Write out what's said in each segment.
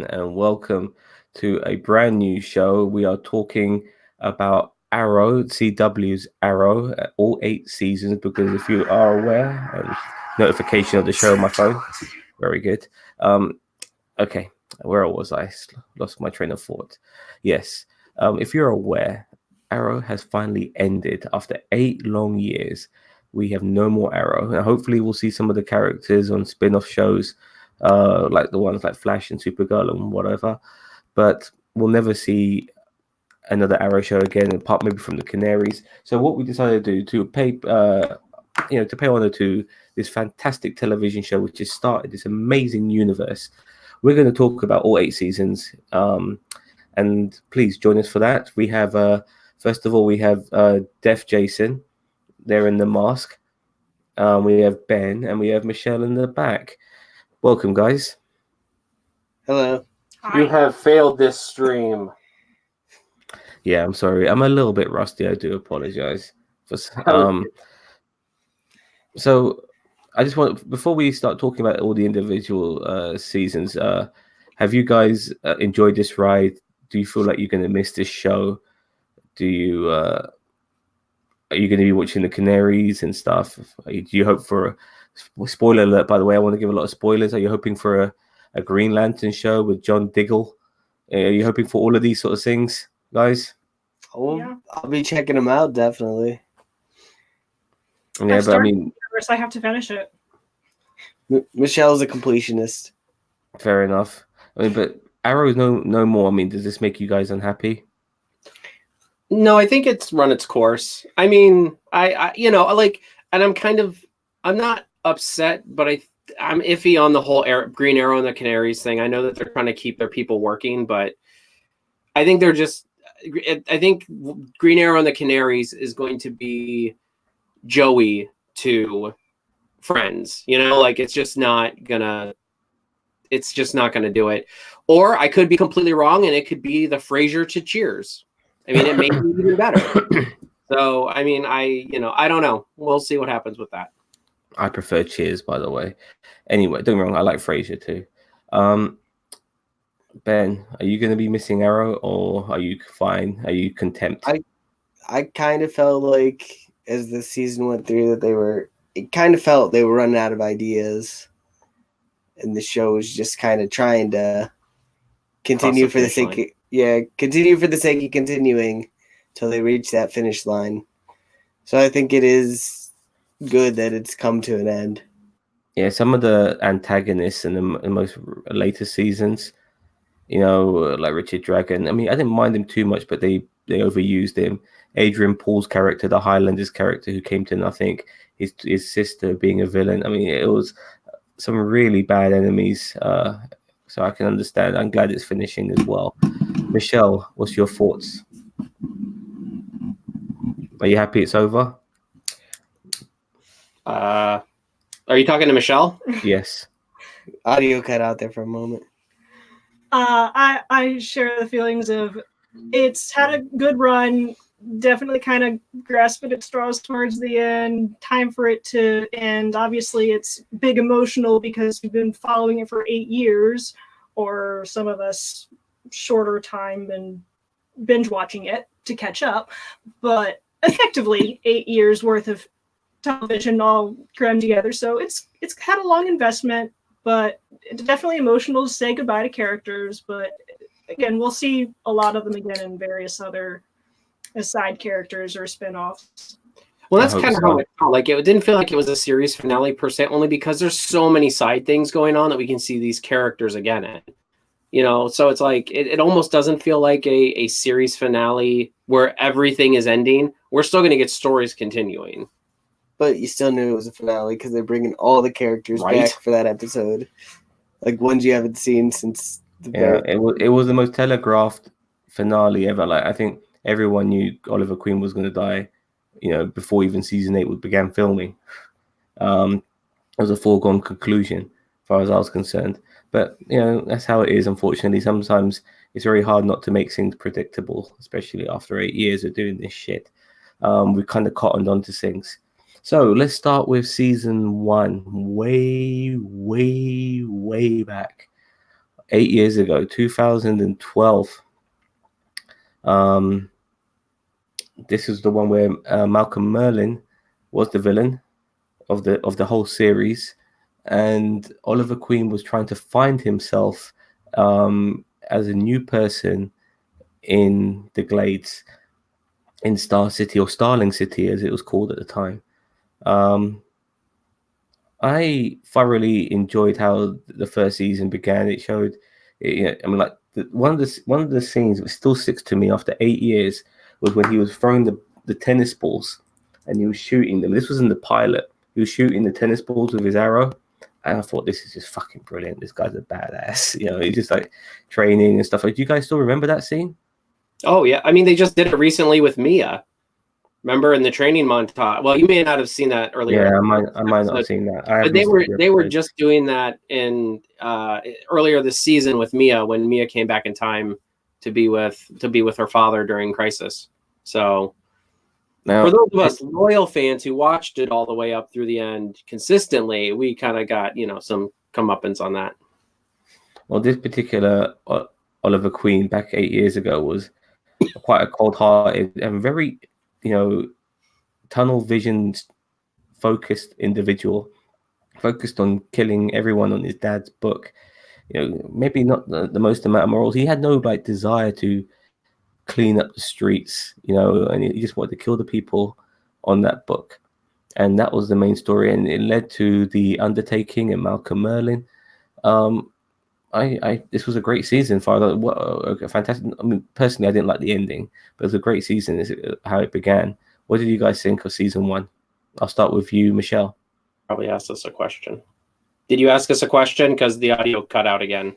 everyone, and welcome to a brand new show. We are talking about Arrow, CW's Arrow, all 8 seasons. Because if you are aware, notification of the show on my phone. Very good. Okay, where was I? Lost my train of thought. Yes, if you're aware, Arrow has finally ended after 8 long years. We have no more Arrow, and hopefully, we'll see some of the characters on spin-off shows, like the ones like Flash and Supergirl and whatever. But we'll never see another Arrow show again, apart maybe from the Canaries. So, what we decided to do to pay, to pay honor to this fantastic television show which has started this amazing universe. We're going to talk about all 8 seasons, and please join us for that. We have, first of all, we have Def Jason. They're in the mask. We have Ben, and we have Michelle in the back. Welcome, guys. Hello. Hi. You have failed this stream. Yeah, I'm sorry. I'm a little bit rusty. I do apologize. So I just want, before we start talking about all the individual seasons, have you guys enjoyed this ride? Do you feel like you're going to miss this show? Do you are you going to be watching the Canaries and stuff? Do you hope for a spoiler alert? By the way, I want to give a lot of spoilers. Are you hoping for a Green Lantern show with John Diggle? Are you hoping for all of these sort of things, guys? I'll be checking them out, definitely. Yeah, but I mean, I have to finish it. Michelle's a completionist. Fair enough. I mean, but Arrow is no more. I mean, does this make you guys unhappy? No, I think it's run its course. I mean, I and I'm not upset, but I'm iffy on the whole Green Arrow and the Canaries thing. I know that they're trying to keep their people working, but I think I think Green Arrow and the Canaries is going to be Joey to Friends. It's just not gonna do it. Or I could be completely wrong, and it could be the Frasier to Cheers. I mean, it may be even better. So, I mean, I don't know. We'll see what happens with that. I prefer Cheers, by the way. Anyway, don't get me wrong, I like Frasier too. Ben, are you going to be missing Arrow, or are you fine? Are you content? I kind of felt like as the season went through that it kind of felt they were running out of ideas, and the show was just kind of trying to continue for the sake of continuing till they reach that finish line. So I think it is good that it's come to an end. Yeah, some of the antagonists in the most later seasons, like Richard Dragon. I mean, I didn't mind him too much, but they overused him. Adrian Paul's character, the Highlanders character who came to nothing, his sister being a villain. I mean, it was some really bad enemies. So I can understand. I'm glad it's finishing as well. Michelle, what's your thoughts? Are you happy it's over? Are you talking to Michelle? Yes. Audio cut out there for a moment. I share the feelings of it's had a good run. Definitely kind of grasped at straws towards the end. Time for it to end. Obviously, it's big emotional because we've been following it for 8 years, or some of us shorter time and binge watching it to catch up. But effectively, 8 years worth of television all crammed together. So it's had a long investment, but it's definitely emotional to say goodbye to characters. But again, we'll see a lot of them again in various other side characters or spin-offs. Well, that's kind of how it felt. Like, it didn't feel like it was a series finale per se, only because there's so many side things going on that we can see these characters again in. So it's like it almost doesn't feel like a series finale where everything is ending. We're still going to get stories continuing. But you still knew it was a finale because they're bringing all the characters back for that episode, like ones you haven't seen since the it was the most telegraphed finale ever. Like, I think everyone knew Oliver Queen was going to die, before even season 8 began filming. It was a foregone conclusion as far as I was concerned. But that's how it is. Unfortunately, sometimes it's very hard not to make things predictable, especially after 8 years of doing this shit. We kind of cottoned onto things. So let's start with season 1, way back. 8 years ago, 2012. This is the one where Malcolm Merlin was the villain of the whole series, and Oliver Queen was trying to find himself as a new person in the Glades, in Star City, or Starling City as it was called at the time. I thoroughly enjoyed how the first season began. It showed, I mean, like one of the scenes that still sticks to me after 8 years was when he was throwing the tennis balls and he was shooting them. This was in the pilot. He was shooting the tennis balls with his arrow, and I thought, this is just fucking brilliant. This guy's a badass. He's just like training and stuff. Like, do you guys still remember that scene? Oh yeah, I mean they just did it recently with Mia. Remember in the training montage? Well, you may not have seen that earlier. Yeah, I might not have seen that. But they were just doing that in earlier this season with Mia, when Mia came back in time to be with her father during Crisis. So now, for those of us loyal fans who watched it all the way up through the end consistently, we kind of got some comeuppance on that. Well, this particular Oliver Queen back 8 years ago was quite a cold-hearted and very tunnel vision focused individual, focused on killing everyone on his dad's book. Maybe not the most amount of morals. He had no desire to clean up the streets, and he just wanted to kill the people on that book. And that was the main story, and it led to the undertaking and Malcolm Merlin. This was a great season. Fantastic. I mean, personally, I didn't like the ending, but it was a great season. Is how it began. What did you guys think of season 1? I'll start with you, Michelle. Probably asked us a question. Did you ask us a question? Because the audio cut out again.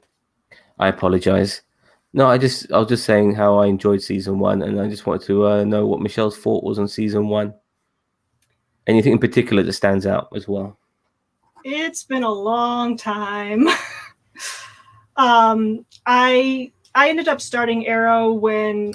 I apologize. No, I was just saying how I enjoyed season 1, and I just wanted to know what Michelle's thought was on season 1. Anything in particular that stands out as well? It's been a long time. I ended up starting Arrow when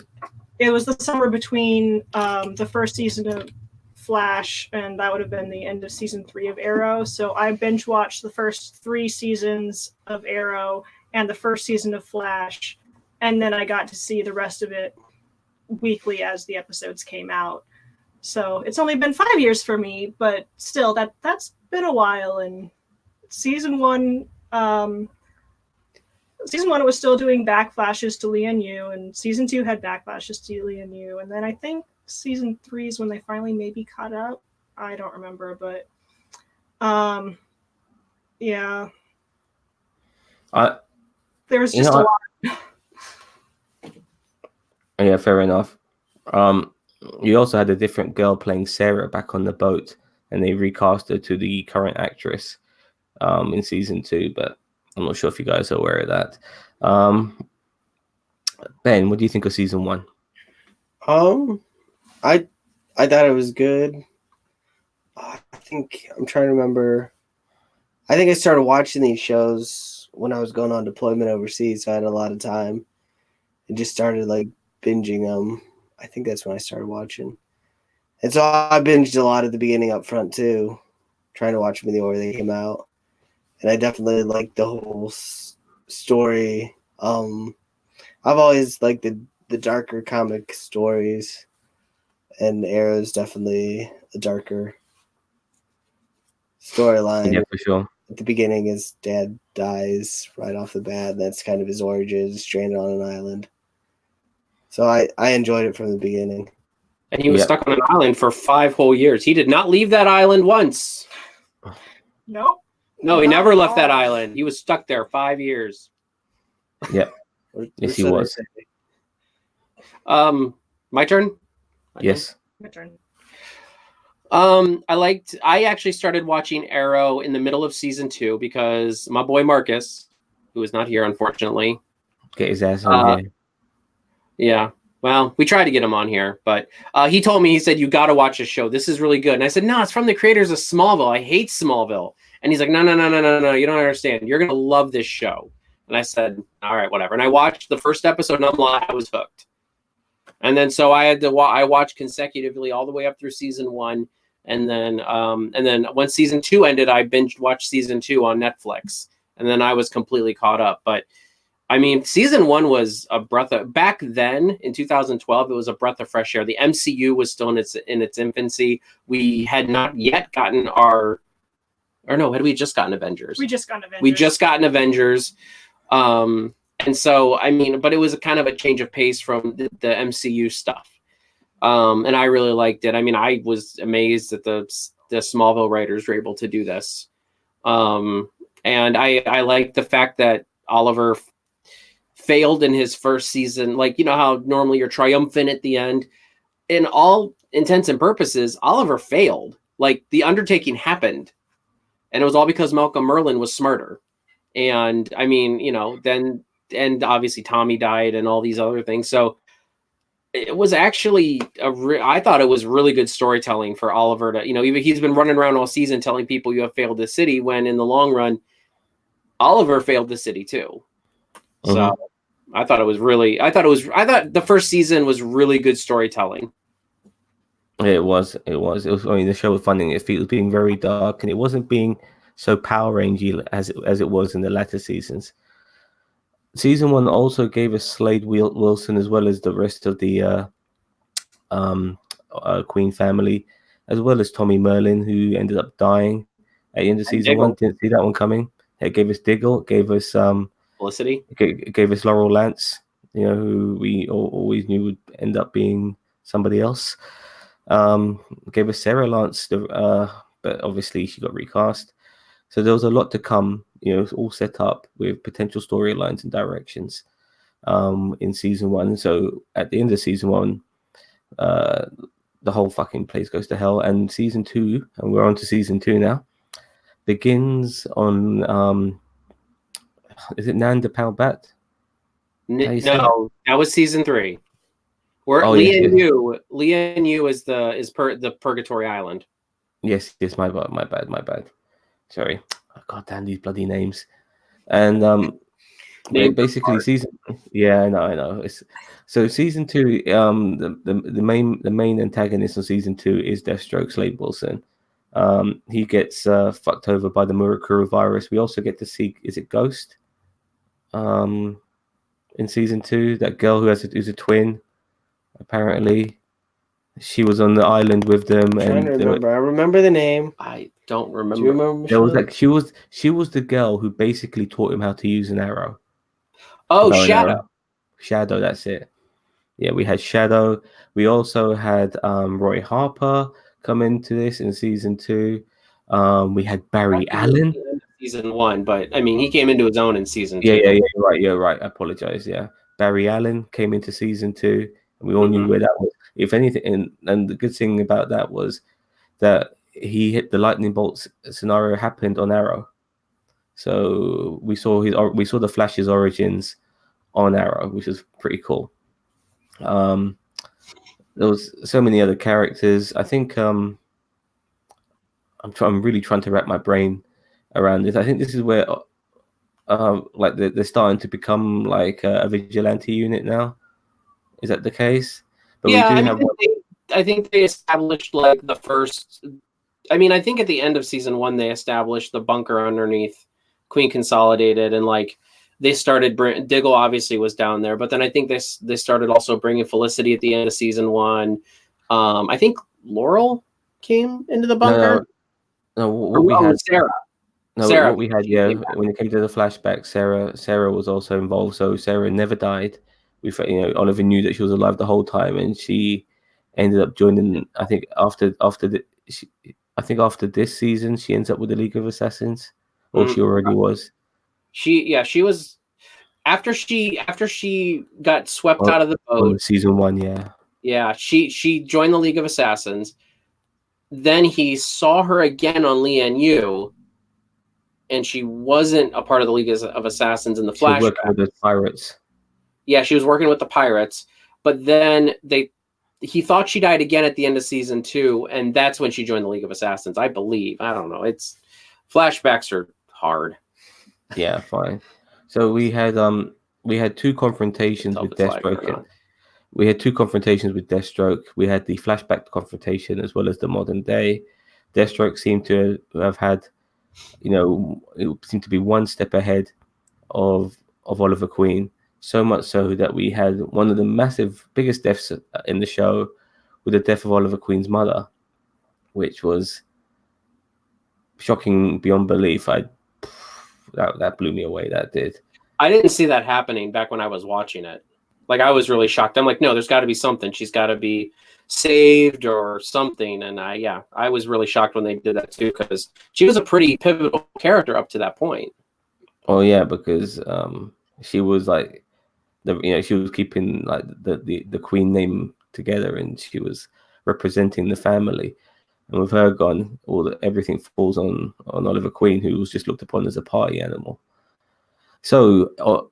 it was the summer between the first season of Flash, and that would have been the end of season 3 of Arrow. So I binge watched the first 3 seasons of Arrow and the first season of Flash, and then I got to see the rest of it weekly as the episodes came out. So it's only been 5 years for me, but still, that's been a while. And season 1, it was still doing backflashes to Lian Yu, and season 2 had backflashes to Lian Yu, and then I think season 3 is when they finally maybe caught up. I don't remember, but yeah, there was just a lot. Yeah, fair enough. You also had a different girl playing Sarah back on the boat, and they recast her to the current actress in season 2, but I'm not sure if you guys are aware of that. Ben, what do you think of season 1? I thought it was good. I'm trying to remember. I think I started watching these shows when I was going on deployment overseas, so I had a lot of time and just started binging them. I think that's when I started watching. And so I binged a lot at the beginning up front too, trying to watch them in the order they came out. And I definitely liked the whole story. I've always liked the darker comic stories, and Arrow's definitely a darker storyline. Yeah, for sure. At the beginning, his dad dies right off the bat. That's kind of his origins, stranded on an island. So I enjoyed it from the beginning. And he was stuck on an island for 5 whole years. He did not leave that island once. Nope. No, he never left that island. He was stuck there 5 years. Yep. Yes, he was. My turn? Yes. My turn. I actually started watching Arrow in the middle of season 2 because my boy Marcus, who is not here, unfortunately. Get his ass on here. Yeah. Well, we tried to get him on here, but he told me, he said, you got to watch this show. This is really good. And I said, no, it's from the creators of Smallville. I hate Smallville. And he's like, no, you don't understand. You're going to love this show. And I said, all right, whatever. And I watched the first episode, and I was hooked. And then so I watched consecutively all the way up through season 1. And then once season 2 ended, I binge watched season 2 on Netflix. And then I was completely caught up. But I mean, season 1 was a breath of back then in 2012. It was a breath of fresh air. The MCU was still in its infancy. We had not yet gotten had we just gotten Avengers? We just got Avengers. We just gotten Avengers. And so, I mean, but it was a kind of a change of pace from the MCU stuff. And I really liked it. I mean, I was amazed that the Smallville writers were able to do this. And I like the fact that Oliver failed in his first season. Like, you know how normally you're triumphant at the end. In all intents and purposes, Oliver failed. Like, the undertaking happened. And it was all because Malcolm Merlyn was smarter. And I mean, you know, and obviously Tommy died and all these other things. So it was actually I thought it was really good storytelling for Oliver to, you know, even he's been running around all season telling people you have failed the city, when in the long run, Oliver failed the city too. So I thought the first season was really good storytelling. It was. I mean, the show was fun, and it was being very dark, and it wasn't being so Power Rangey as it was in the latter seasons. Season 1 also gave us Slade Wilson, as well as the rest of the Queen family, as well as Tommy Merlin, who ended up dying at the end of season 1. Didn't see that one coming. It gave us Diggle, gave us Felicity, gave us Laurel Lance, you know, who we always knew would end up being somebody else. Gave us Sarah Lance, but obviously she got recast. So there was a lot to come, you know, all set up with potential storylines and directions in season 1. So at the end of season 1, the whole fucking place goes to hell. And season 2, and we're on to season 2 now, begins on is it Nanda Parbat? No, that was season 3. Where Lee and you is the Purgatory Island. Yes, my bad. Sorry. God damn these bloody names. And basically season, I know. So season 2, the main antagonist of season 2 is Deathstroke, Slade Wilson. He gets fucked over by the Murakura virus. We also get to see, is it Ghost? In season 2, that girl who's a twin, apparently. She was on the island with them, and I remember the name. I don't remember. Do you remember? There was she was the girl who basically taught him how to use an arrow. Oh, Shadow. Shadow, that's it. Yeah, we had Shadow. We also had Roy Harper come into this in season 2. We had Barry Allen. Season 1, but I mean, he came into his own in season 2. Yeah, you're right. I apologize. Yeah, Barry Allen came into season 2, and we all knew where that was. If anything, and the good thing about that was that he hit the lightning bolt scenario happened on Arrow, so we saw the Flash's origins on Arrow, which was pretty cool. There was so many other characters. I think I'm really trying to wrap my brain around this. I think this is where like they're starting to become like a vigilante unit now. Is that the case? But yeah, I think they established like the first. I mean, I think at the end of season 1 they established the bunker underneath Queen Consolidated, and like they started. Diggle obviously was down there, but then I think they started also bringing Felicity at the end of season 1. I think Laurel came into the bunker. Sarah. Sarah. What we had, when it came to the flashback, Sarah was also involved. So Sarah never died. Oliver knew that she was alive the whole time, and she ended up joining. I think after this season, she ends up with the League of Assassins, or she already was. She was after she got swept out of the boat. Season 1, yeah. She joined the League of Assassins. Then he saw her again on Lian Yu, and she wasn't a part of the League of Assassins in the flashback. She was working with the pirates. Yeah, she was working with the pirates, but then he thought she died again at the end of season 2, and that's when she joined the League of Assassins, I believe. I don't know. Flashbacks are hard. Yeah, fine. So we had 2 confrontations with Deathstroke. We had 2 confrontations with Deathstroke. We had the flashback confrontation as well as the modern day. Deathstroke seemed to have had, it seemed to be one step ahead of of Oliver Queen. So much so that we had one of the biggest deaths in the show with the death of Oliver Queen's mother, which was shocking beyond belief. That blew me away. That did. I didn't see that happening back when I was watching it. Like, I was really shocked. I'm like, no, there's got to be something. She's got to be saved or something. And I was really shocked when they did that too, because she was a pretty pivotal character up to that point. Oh yeah, because she was like she was keeping like the Queen name together, and she was representing the family. And with her gone, everything falls on Oliver Queen, who was just looked upon as a party animal. So, oh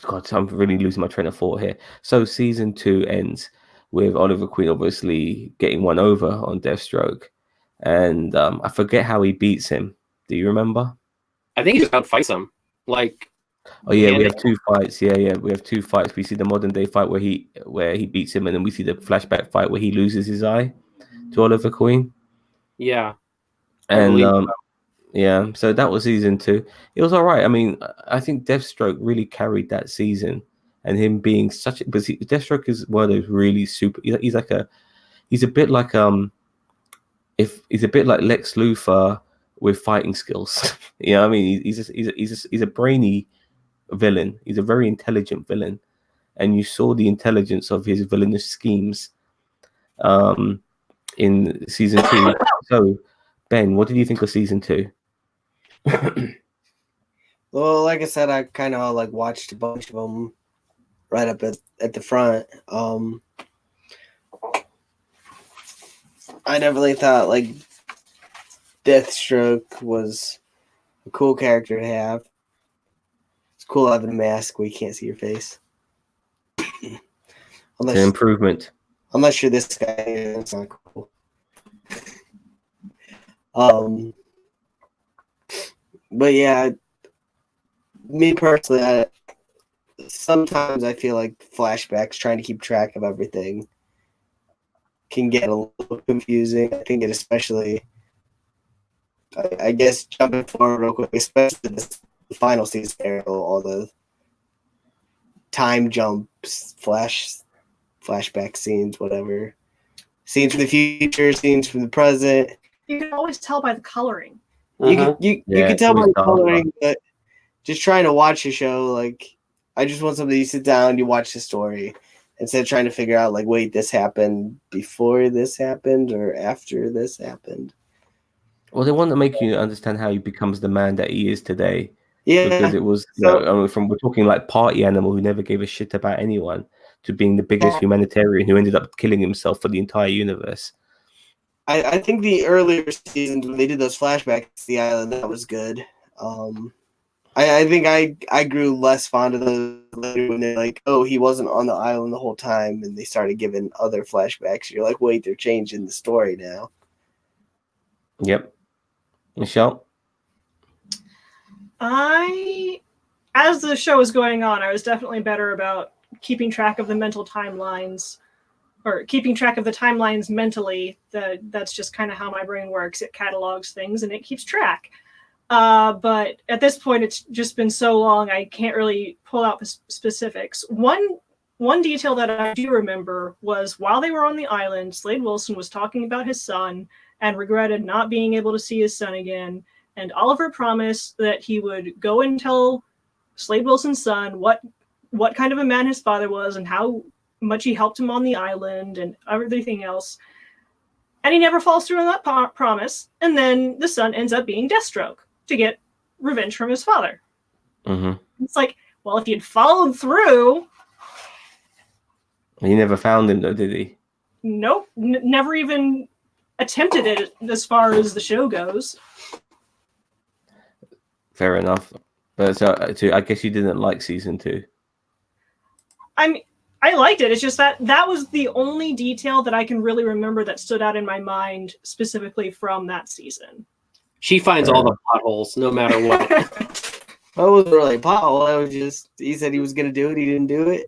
God, I'm really losing my train of thought here. So season 2 ends with Oliver Queen obviously getting one over on Deathstroke, and I forget how he beats him. Do you remember? I think he just outfights him. Like, oh yeah, we have 2 fights. Yeah, we have 2 fights. We see the modern day fight where he beats him, and then we see the flashback fight where he loses his eye to Oliver Queen. Yeah, and yeah, so that was season 2. It was all right. I mean, I think Deathstroke really carried that season, and him being Deathstroke is one of those really super. He's a bit like he's a bit like Lex Luthor with fighting skills. You know what I mean? He's a brainy villain. He's a very intelligent villain, and you saw the intelligence of his villainous schemes in season 2. So, Ben, what did you think of season 2? Well, like I said, I kind of like watched a bunch of them right up at the front. I definitely thought like Deathstroke was a cool character to have. It's cool having a mask where you can't see your face. An improvement. I'm not sure this guy is not cool. But yeah, me personally, sometimes I feel like flashbacks, trying to keep track of everything, can get a little confusing. I think it especially, I guess, jumping forward real quick, especially the final season, all the time jumps, flashback scenes, whatever. Scenes from the future, scenes from the present. You can always tell by the coloring. You can tell by the coloring, but just trying to watch a show, like, I just want somebody to sit down, you watch the story, instead of trying to figure out, like, wait, this happened before this happened or after this happened. Well, they want to make you understand how he becomes the man that he is today. Yeah. Because it was, we're talking like party animal who never gave a shit about anyone to being the biggest humanitarian who ended up killing himself for the entire universe. I think the earlier seasons when they did those flashbacks to the island, that was good. I think I grew less fond of those later when they're like, oh, he wasn't on the island the whole time, and they started giving other flashbacks. You're like, wait, they're changing the story now. Yep. Michelle? As the show was going on, I was definitely better about keeping track of the mental timelines, or keeping track of the timelines mentally. That's just kind of how my brain works. It catalogs things and it keeps track. But at this point, it's just been so long, I can't really pull out specifics. One detail that I do remember was while they were on the island, Slade Wilson was talking about his son and regretted not being able to see his son again. And Oliver promised that he would go and tell Slade Wilson's son what kind of a man his father was and how much he helped him on the island and everything else. And he never falls through on that promise. And then the son ends up being Deathstroke to get revenge from his father. Mm-hmm. It's like, well, if you'd followed through... He never found him, though, did he? Nope. Never even attempted it as far as the show goes. Fair enough. But so I guess you didn't like season 2. I liked it. It's just that was the only detail that I can really remember that stood out in my mind specifically from that season. She finds all the potholes, no matter what. That wasn't really a pothole. That was just, he said he was going to do it. He didn't do it.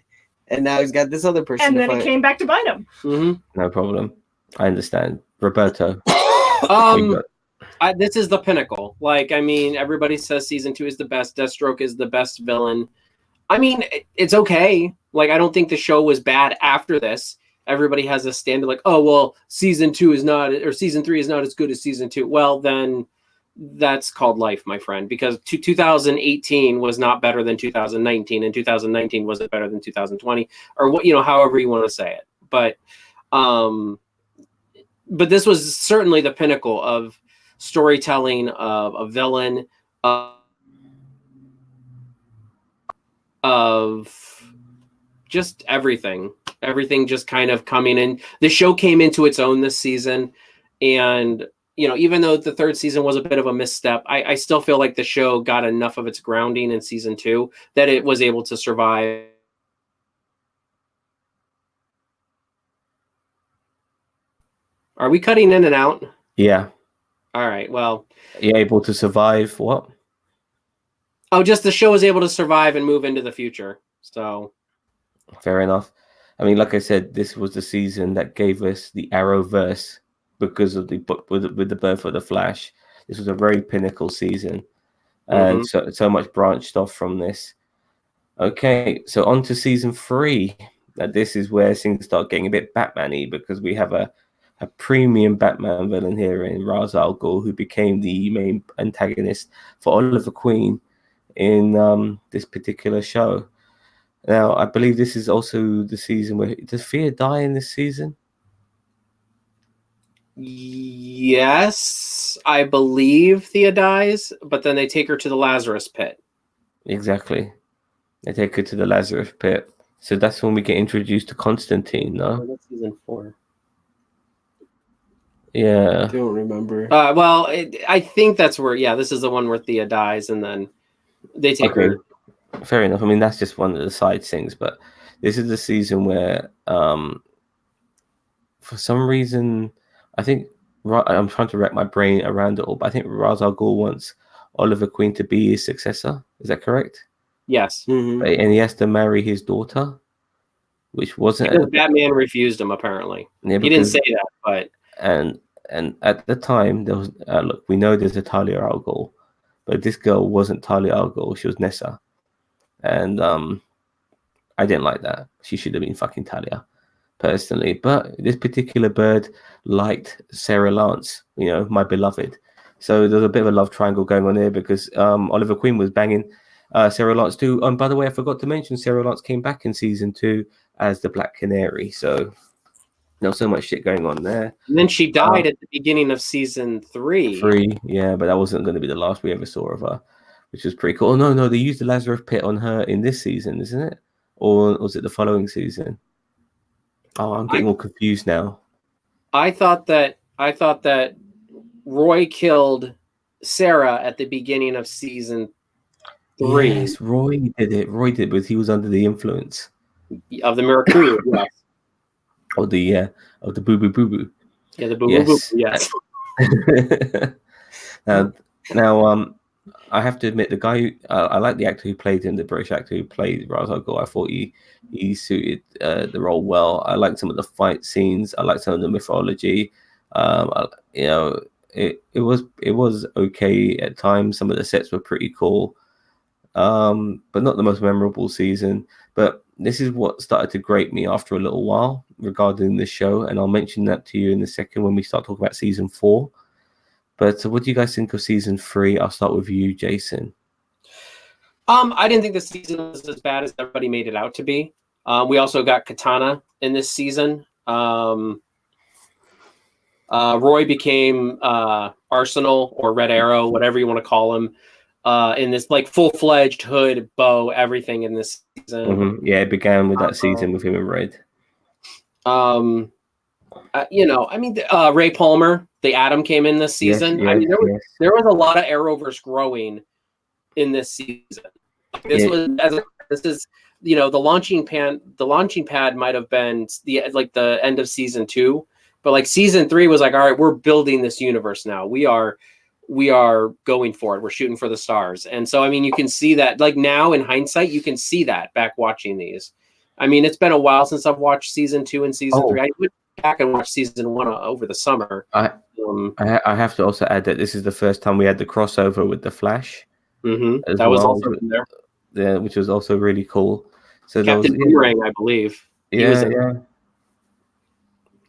And now he's got this other person. And then it came back to bite him. Mm-hmm. No problem. I understand. Roberto. I This is the pinnacle. Like, I mean, everybody says season 2 is the best. Deathstroke is the best villain. I mean, it's okay. Like, I don't think the show was bad after this. Everybody has a standard like, oh, well, season 2 is not, or season 3 is not as good as season 2. Well, then that's called life, my friend, because 2018 was not better than 2019, and 2019 wasn't better than 2020, or what, however you want to say it. But this was certainly the pinnacle of storytelling, of a villain, of just everything just kind of coming in. The show came into its own this season, and even though the third season was a bit of a misstep, I still feel like the show got enough of its grounding in season 2 that it was able to survive. Are we cutting in and out? Yeah. All right. Well, you're able to survive what? Oh, just the show was able to survive and move into the future. So fair enough. I mean, like I said, this was the season that gave us the Arrowverse because of the book with the birth of the Flash. This was a very pinnacle season, and so much branched off from this. Okay, so on to season 3. Now, this is where things start getting a bit Batman-y because we have a premium Batman villain here in Ra's al Ghul, who became the main antagonist for Oliver Queen in this particular show. Now, I believe this is also the season where does Fear die in this season? Yes, I believe Thea dies, but then they take her to the Lazarus Pit. Exactly. They take her to the Lazarus Pit. So that's when we get introduced to Constantine, no? Oh, that's season 4. Yeah. I don't remember. Well, I think that's where, this is the one where Thea dies, and then they take her. Fair enough. I mean, that's just one of the side things, but this is the season where, for some reason, I think I'm trying to wrap my brain around it all, but I think Ra's al Ghul wants Oliver Queen to be his successor. Is that correct? Yes. Mm-hmm. And he has to marry his daughter, which wasn't. Because Batman refused him. Apparently, he didn't say that, but and at the time there was look, we know there's a Talia al Ghul, but this girl wasn't Talia al Ghul. She was Nessa, and I didn't like that. She should have been fucking Talia, personally. But this particular bird liked Sarah Lance, my beloved. So there's a bit of a love triangle going on here because Oliver Queen was banging Sarah Lance too. And by the way, I forgot to mention Sarah Lance came back in season 2 as the Black Canary. So not so much shit going on there. And then she died at the beginning of season 3. Yeah, but that wasn't going to be the last we ever saw of her, which was pretty cool. Oh, no, they used the Lazarus Pit on her in this season, isn't it? Or was it the following season? Oh, I'm getting all confused now. I thought that Roy killed Sarah at the beginning of season 3. Yes, Roy did it. But he was under the influence of the Miracle. Yes. Of the boo boo boo boo. Yeah, the boo boo boo. Yes. now, I have to admit, the guy who I like the actor who played him, the British actor who played Ra's al Ghul. I thought he suited the role well. I liked some of the fight scenes. I liked some of the mythology. It was okay at times. Some of the sets were pretty cool, but not the most memorable season. But this is what started to grate me after a little while regarding the show, and I'll mention that to you in a second when we start talking about season 4. But what do you guys think of season 3? I'll start with you, Jason. I didn't think the season was as bad as everybody made it out to be. We also got Katana in this season. Roy became Arsenal or Red Arrow, whatever you want to call him, in this like full-fledged hood, bow, everything in this season. Mm-hmm. Yeah, it began with that season with him in Red. Ray Palmer, the Atom, came in this season. There was a lot of Arrowverse growing in this season. This is the launching pad. The launching pad might have been the end of season 2, but like season 3 was like, all right, we're building this universe now. We are going for it. We're shooting for the stars. And so, I mean, you can see that like now in hindsight, you can see that back watching these. I mean, it's been a while since I've watched season 2 and season 3. back and watched season 1 over the summer. I have to also add that this is the first time we had the crossover with the Flash as That was well, also in there. yeah, which was also really cool. So there was, Captain Boomerang, I believe. He was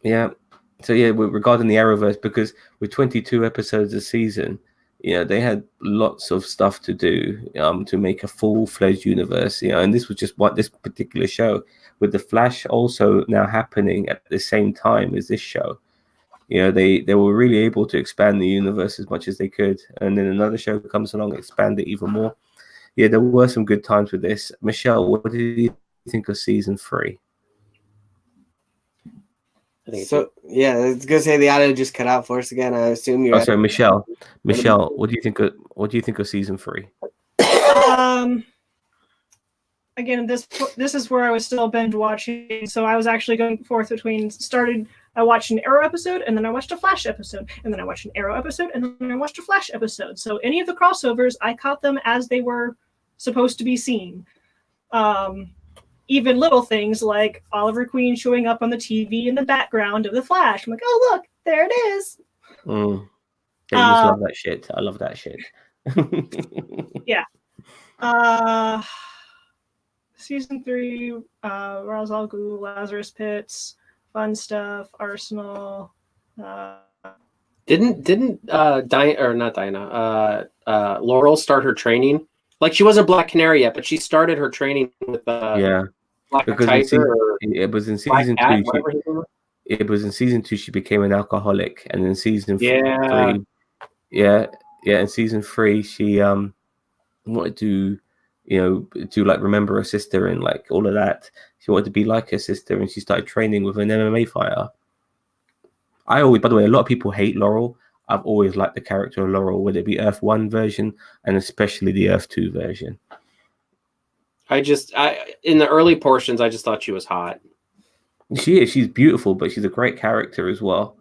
yeah. So yeah, regarding the Arrowverse, because with 22 episodes a season, they had lots of stuff to do to make a full-fledged universe, and this was just this particular show, with the Flash also now happening at the same time as this show. They were really able to expand the universe as much as they could, and then another show comes along, expand it even more. Yeah, there were some good times with this. Michelle, what did you think of season 3? So yeah, I was gonna say the audio just cut out for us again. I assume you're. Oh, sorry, Michelle. Michelle, what do you think of season 3? Again, this is where I was still binge watching, so I was actually going forth between I watched an Arrow episode, and then I watched a Flash episode, and then I watched an Arrow episode, and then I watched a Flash episode. So any of the crossovers, I caught them as they were supposed to be seen. Even little things like Oliver Queen showing up on the TV in the background of the Flash. I'm like, oh look, there it is. Yeah, you just love that shit. I love that shit. Yeah. Season 3, Ra's al Ghul, Lazarus Pits, fun stuff, Arsenal. Didn't Diana, or not Diana, Laurel start her training? Like, she wasn't Black Canary yet, but she started her training with Black Tiger. It was in season 2. It was in season 2 she became an alcoholic, and in season 3, in season 3 she wanted to like remember her sister and like all of that. She wanted to be like her sister, and she started training with an MMA fighter. By the way, a lot of people hate Laurel. I've always liked the character of Laurel, whether it be Earth 1 version and especially the Earth 2 version. In the early portions, I just thought she was hot. She's beautiful, but she's a great character as well.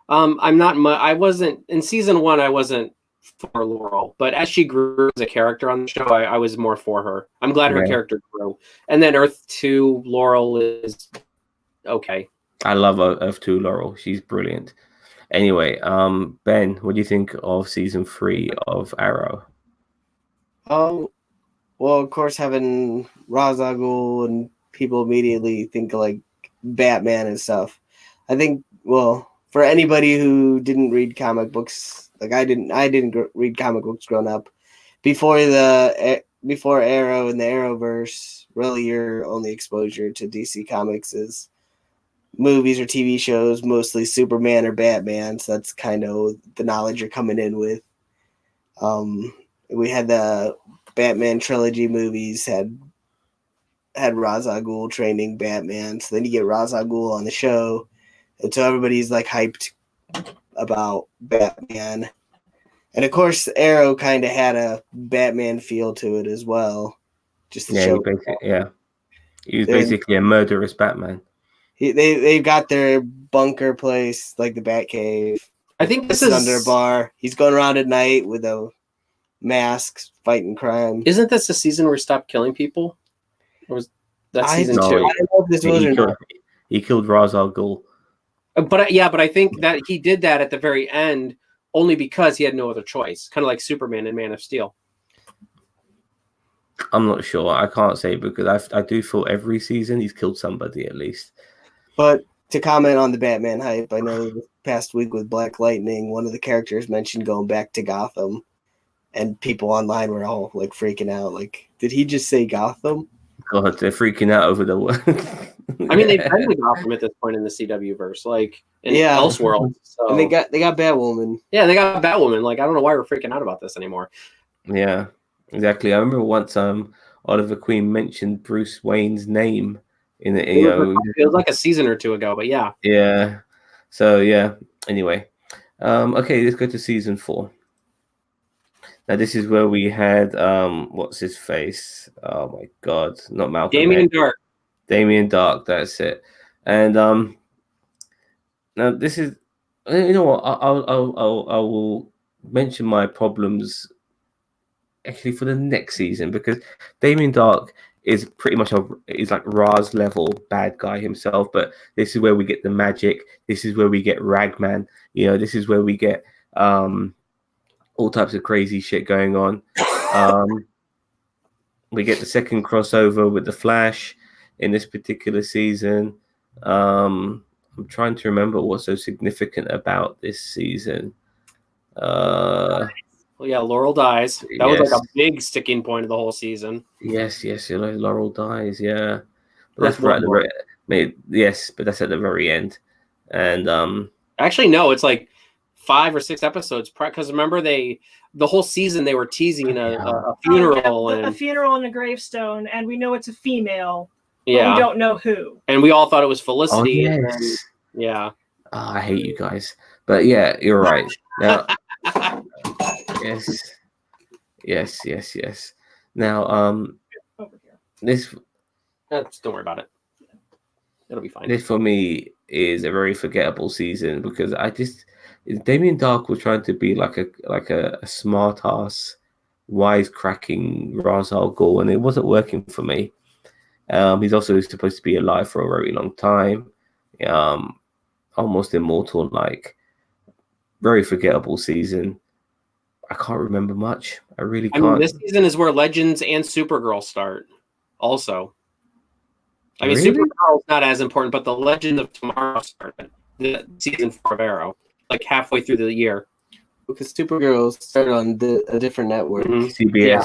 I wasn't in season 1. I wasn't for Laurel, but as she grew as a character on the show, I was more for her. I'm glad her character grew. And then Earth 2 Laurel is okay. I love Earth 2 Laurel. She's brilliant. Anyway, Ben, what do you think of season 3 of Arrow? Well, of course, having Ra's al Ghul and people immediately think of like Batman and stuff. I think, well, for anybody who didn't read comic books, like I didn't read comic books growing up. Before Arrow and the Arrowverse, really your only exposure to DC Comics is movies or TV shows, mostly Superman or Batman. So that's kind of the knowledge you're coming in with. We had the Batman trilogy movies, had Ra's al Ghul training Batman. So then you get Ra's al Ghul on the show, and so everybody's like hyped about Batman. And of course, Arrow kind of had a Batman feel to it as well. Just to show, he was basically a murderous Batman. They've got their bunker place, like the Batcave. I think this is under a bar. He's going around at night with a mask, fighting crime. Isn't this the season where he stopped killing people? Or was that season 2? I don't know if this was or not. He killed Ra's al Ghul. But I think that he did that at the very end only because he had no other choice. Kind of like Superman and Man of Steel. I'm not sure. I can't say, because I do feel every season he's killed somebody at least. But to comment on the Batman hype, I know the past week with Black Lightning, one of the characters mentioned going back to Gotham, and people online were all like freaking out. Like, did he just say Gotham? God, they're freaking out over the word. I mean, they've been to Gotham at this point in the CW verse, like in Elseworlds. So. And they got Batwoman. Yeah, they got Batwoman. Like, I don't know why we're freaking out about this anymore. Yeah, exactly. I remember once Oliver Queen mentioned Bruce Wayne's name in it. It was like a season or 2 ago, but yeah. Yeah. So yeah. Anyway, okay, let's go to season 4. Now this is where we had what's his face? Oh my God, not Malcolm. Damien Dark. That's it. And now this is, you know what? I will mention my problems actually for the next season, because Damien Dark is pretty much is like Ra's level bad guy himself, but this is where we get the magic. This is where we get Ragman. You know, this is where we get all types of crazy shit going on. We get the second crossover with the Flash in this particular season. I'm trying to remember what's so significant about this season. Well, yeah, Laurel dies. That was like a big sticking point of the whole season. Yes, you know, Laurel dies. Yeah, but That's right at the very, yes, but that's at the very end. And actually, no, it's like 5 or 6 episodes. Because remember, the whole season they were teasing a funeral a funeral and a gravestone, and we know it's a female. Yeah, but we don't know who. And we all thought it was Felicity. Oh, yes. And then, yeah. Oh, I hate you guys, but yeah, you're right. Now, yes. Now, this. Don't worry about it. It'll be fine. This for me is a very forgettable season because Damien Dark was trying to be like a smart ass, wisecracking Ra's al Ghul, and it wasn't working for me. He's also supposed to be alive for a very long time, almost immortal. Like, very forgettable season. I can't remember much. I really can't. I mean, this season is where Legends and Supergirl start. Also, I mean, really? Supergirl's not as important, but the Legend of Tomorrow started the season 4 of Arrow, like halfway through the year. Because Supergirl started on a different network, CBS. Yeah.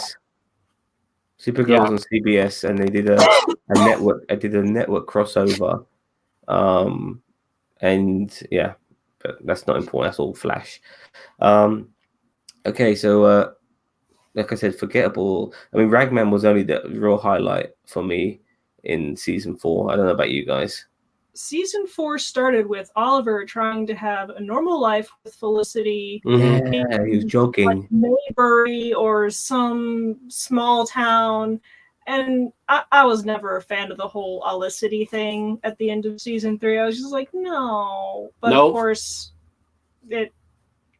Supergirl's on CBS, and they did a network. I did a network crossover, and yeah, but that's not important. That's all Flash. Okay, so like I said, forgettable. I mean, Ragman was only the real highlight for me in season 4. I don't know about you guys. Season 4 started with Oliver trying to have a normal life with Felicity. Yeah, he was jogging. Like Maybury or some small town. And I was never a fan of the whole Olicity thing at the end of season 3. I was just like, no. But of course, it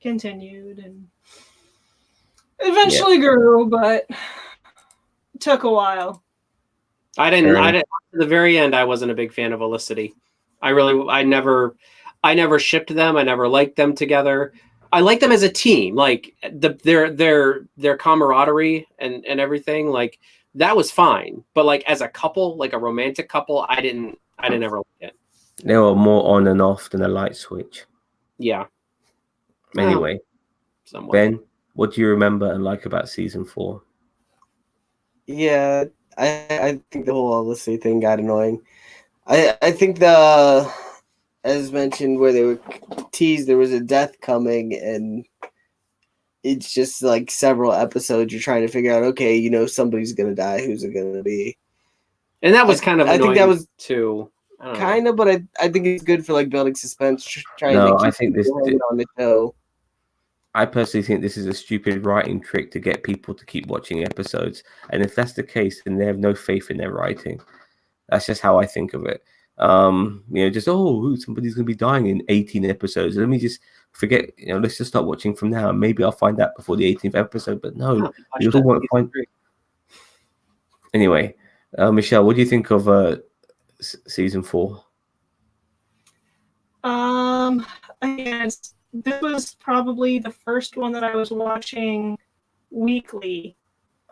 continued and eventually grew, but it took a while. I didn't. At the very end, I wasn't a big fan of Olicity. I never shipped them. I never liked them together. I liked them as a team, like their camaraderie and everything. Like that was fine, but like as a couple, like a romantic couple, I didn't ever like it. They were more on and off than a light switch. Yeah. Anyway, Ben, what do you remember and like about season 4? Yeah, I think the whole Olicity thing got annoying. I think as mentioned, where they were teased there was a death coming, and it's just like several episodes you're trying to figure out, okay, you know, somebody's gonna die. Who's it gonna be? And that was kind of annoying. I think that was too. Kind of, but I think it's good for like building suspense. I think this on the show. I personally think this is a stupid writing trick to get people to keep watching episodes, and if that's the case, then they have no faith in their writing. That's just how I think of it. You know, just somebody's gonna be dying in 18 episodes. Let me just forget. You know, let's just start watching from now. Maybe I'll find out before the 18th episode. But no, you still won't find. Anyway, Michelle, what do you think of season 4? Again, this was probably the first one that I was watching weekly.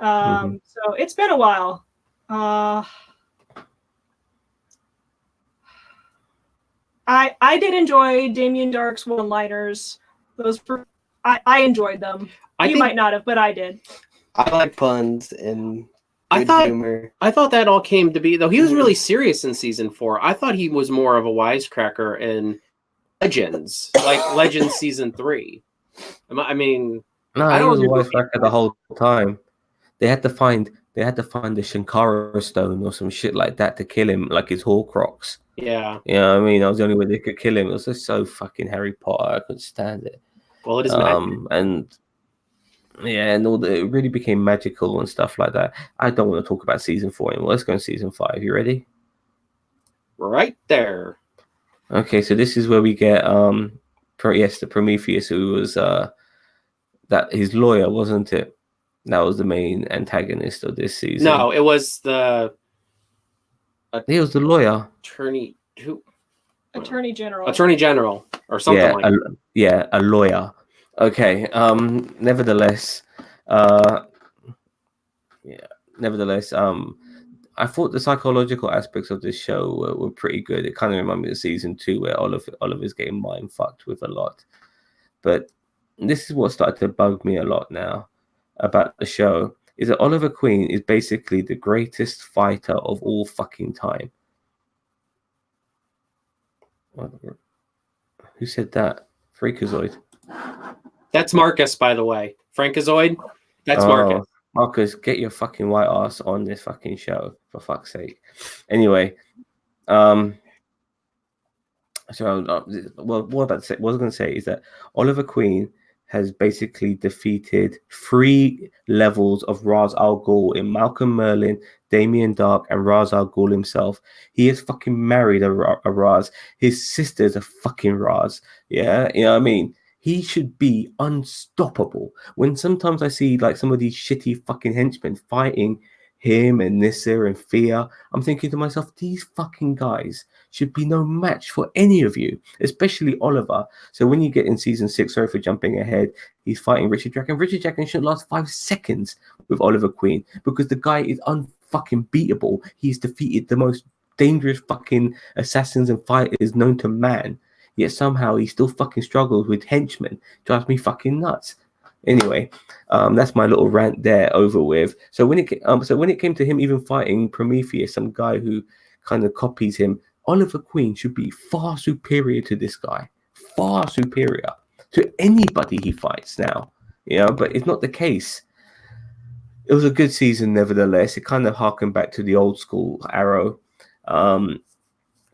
So it's been a while. I did enjoy Damien Dark's one-liners. I enjoyed them. You might not have, but I did. I like puns and humor. I thought that all came to be, though he was really serious in season 4. I thought he was more of a wisecracker in Legends, like Legends season 3. I mean, no, he was a wisecracker the whole time. They had to find the Shankara stone or some shit like that to kill him, like his Horcrux. Yeah. You know what I mean? That was the only way they could kill him. It was just so fucking Harry Potter. I couldn't stand it. Well, it is magic. And it really became magical and stuff like that. I don't want to talk about season 4 anymore. Let's go on season 5. You ready? Right there. Okay, so this is where we get the Prometheus, who was that his lawyer, wasn't it? That was the main antagonist of this season. No, it was the He was the lawyer. Attorney Attorney General. Attorney General or something like that. Yeah, a lawyer. Okay. Nevertheless, nevertheless, I thought the psychological aspects of this show were pretty good. It kind of reminded me of season 2 where Oliver's getting mind fucked with a lot. But this is what started to bug me a lot now about the show, is that Oliver Queen is basically the greatest fighter of all fucking time. Who said that? Freakazoid. That's Marcus, by the way. Frankazoid. That's Marcus. Marcus, get your fucking white ass on this fucking show, for fuck's sake. Anyway, what I was going to say is that Oliver Queen has basically defeated 3 levels of Ra's al Ghul in Malcolm Merlin, Damien Dark, and Ra's al Ghul himself. He has fucking married a Ra's. His sister's a fucking Ra's. Yeah, you know what I mean? He should be unstoppable. When sometimes I see like some of these shitty fucking henchmen fighting him and Nissa and Thea, I'm thinking to myself, these fucking guys should be no match for any of you, especially Oliver. So when you get in season 6, sorry for jumping ahead, he's fighting Richard Draken. Richard Draken should last 5 seconds with Oliver Queen because the guy is unfucking beatable. He's defeated the most dangerous fucking assassins and fighters known to man. Yet somehow he still fucking struggles with henchmen. Drives me fucking nuts. Anyway, that's my little rant there over with. So when it came to him even fighting Prometheus, some guy who kind of copies him, Oliver Queen should be far superior to this guy. Far superior to anybody he fights now. You know, but it's not the case. It was a good season nevertheless. It kind of harkened back to the old school Arrow.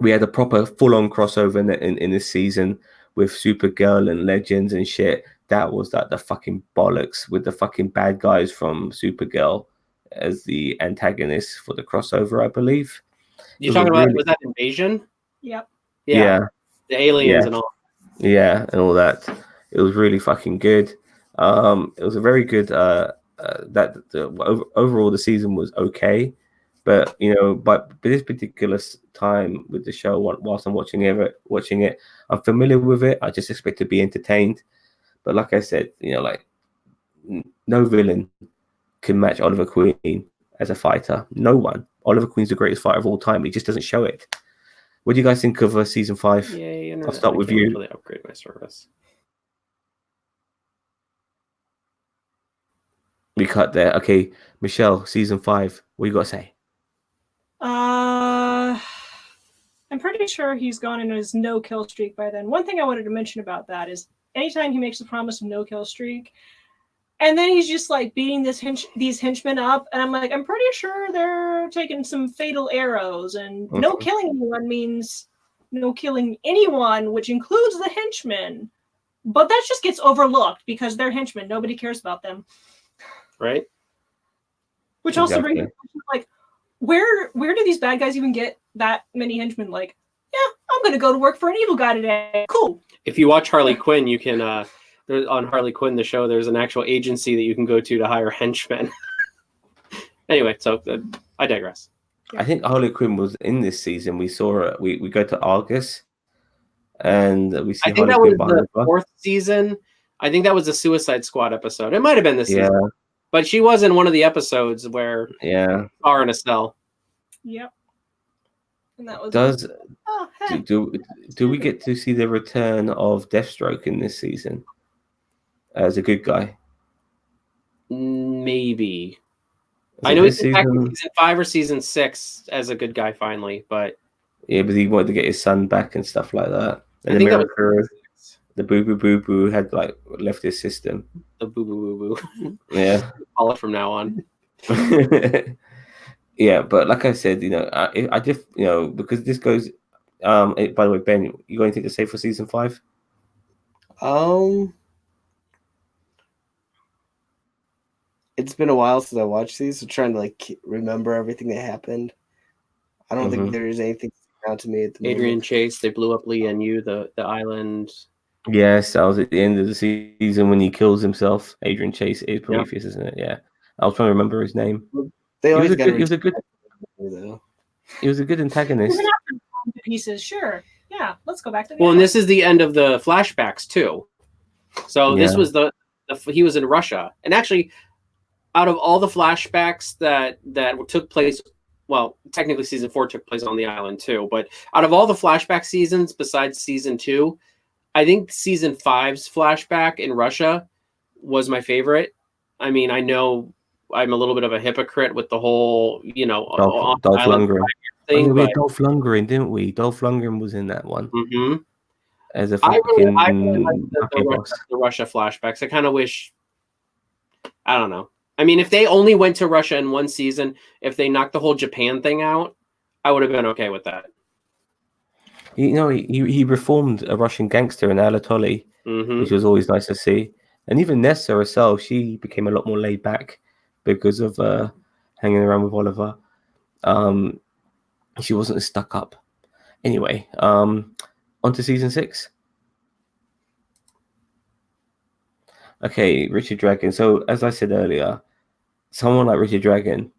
We had a proper full-on crossover in this season with Supergirl and Legends and shit. That was like the fucking bollocks with the fucking bad guys from Supergirl as the antagonists for the crossover, I believe. You're talking about, was that Invasion? Yep. Yeah. The aliens and all. Yeah, and all that. It was really fucking good. It was a very good. Overall, the season was okay. But you know, but this particular time with the show, whilst I'm watching it, I'm familiar with it. I just expect to be entertained. But like I said, you know, like no villain can match Oliver Queen as a fighter. No one. Oliver Queen's the greatest fighter of all time. He just doesn't show it. What do you guys think of season 5? Yay, I'll start with you. Really upgrade my service. We cut there. Okay, Michelle, season 5. What you got to say? I'm pretty sure he's gone into his no-kill streak by then. One thing I wanted to mention about that is anytime he makes a promise of no-kill streak, and then he's just like beating these henchmen up, and I'm like, I'm pretty sure they're taking some fatal arrows, and no killing anyone means no killing anyone, which includes the henchmen. But that just gets overlooked because they're henchmen. Nobody cares about them. Right. Which also brings me like, where do these bad guys even get that many henchmen? Like, yeah, I'm going to go to work for an evil guy today. Cool. If you watch Harley Quinn, you can, on Harley Quinn, the show, there's an actual agency that you can go to hire henchmen. Anyway, so I digress. I think Harley Quinn was in this season. We saw her. We go to Argus, and we see. I think Harley that was the 4th season. I think that was a Suicide Squad episode. It might have been this season. But she was in one of the episodes where are in a cell. Yep. And that was do we get to see the return of Deathstroke in this season as a good guy? Maybe. I know he's back in season 5 or season 6 as a good guy finally, but but he wanted to get his son back and stuff like that. And America, the boo boo had like left his system. The boo boo. Yeah. Call it from now on. Yeah, but like I said, you know, I just, you know, because this goes. By the way, Ben, you got anything to say for season 5? It's been a while since I watched these, so trying to like remember everything that happened. I don't think there's anything out to me at the moment. Adrian Chase, they blew up Lee and you, the island. Yes, that was at the end of the season when he kills himself. Adrian Chase is Prometheus, isn't it? Yeah, I was trying to remember his name. They always he was a good. He was a good antagonist. We're not going to pieces, sure. Yeah, let's go back to the Well, and Arrow. this is the end of the flashbacks too. So this Yeah. was the he was in Russia, and actually, out of all the flashbacks that took place, well, technically season 4 took place on the island too, but out of all the flashback seasons besides season 2, I think season 5's flashback in Russia was my favorite. I mean, I know I'm a little bit of a hypocrite with the whole, on Dolph island Lundgren. thing, We but had Dolph Lundgren, didn't we? Dolph Lundgren was in that one mhm. as a I really like fucking mafia boss. the Russia flashbacks. I kind of wish, I don't know. I mean, if they only went to Russia in one season, if they knocked the whole Japan thing out, I would have been okay with that. He reformed a Russian gangster in Anatoly, Hmm. which was always nice to see. And even Nessa herself, she became a lot more laid back because of hanging around with Oliver. She wasn't as stuck up. Anyway, on to season 6. Okay, Richard Dragon. So as I said earlier, someone like Richard Dragon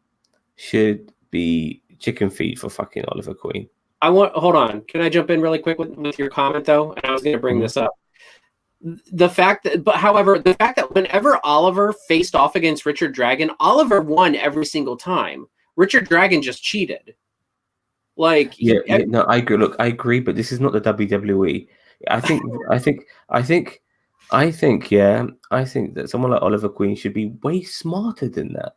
should be chicken feed for fucking Oliver Queen. Hold on. Can I jump in really quick with your comment though? And I was going to bring this up. The fact that whenever Oliver faced off against Richard Dragon, Oliver won every single time. Richard Dragon just cheated. Like, No, I agree. Look, I agree, but this is not the WWE. I think that someone like Oliver Queen should be way smarter than that.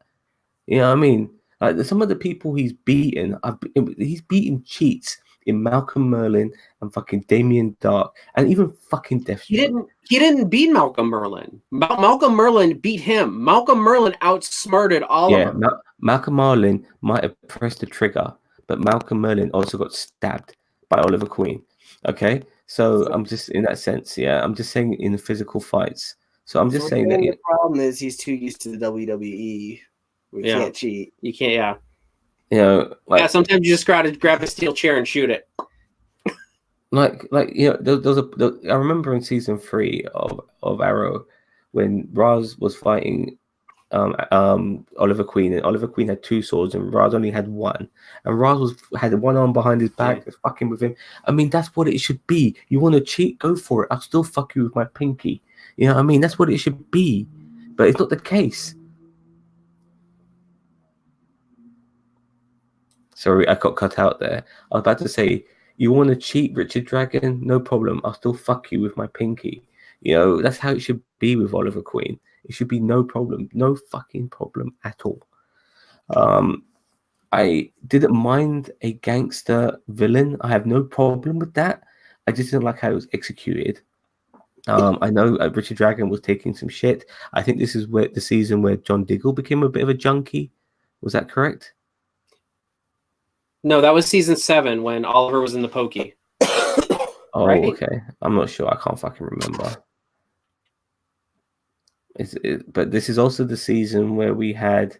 You know what I mean? Like some of the people he's beaten, he's beaten cheats in Malcolm Merlin and fucking Damien Dark and even fucking Deathstroke. He didn't beat Malcolm Merlin. Malcolm Merlin beat him. Malcolm Merlin outsmarted Oliver. Yeah, Malcolm Merlin might have pressed the trigger, but Malcolm Merlin also got stabbed by Oliver Queen. Okay, so I'm just in that sense. Yeah, I'm just saying in the physical fights. So I'm just saying that the problem is he's too used to the WWE. We can't cheat. You can't. Yeah. You know, like, sometimes you just grab a steel chair and shoot it. Like I remember in season 3 of Arrow when Raz was fighting Oliver Queen, and Oliver Queen had 2 swords and Raz only had 1, and Raz had one arm behind his back, fucking with him. I mean, that's what it should be. You want to cheat, go for it. I'll still fuck you with my pinky. You know what I mean? That's what it should be, but it's not the case. Sorry, I got cut out there. I was about to say, you want to cheat, Richard Dragon? No problem. I'll still fuck you with my pinky. You know, that's how it should be with Oliver Queen. It should be no problem. No fucking problem at all. I didn't mind a gangster villain. I have no problem with that. I just didn't like how it was executed. I know Richard Dragon was taking some shit. I think this is the season where John Diggle became a bit of a junkie. Was that correct? No, that was season 7 when Oliver was in the pokey. Oh, right? Okay. I'm not sure. I can't fucking remember. But this is also the season where we had,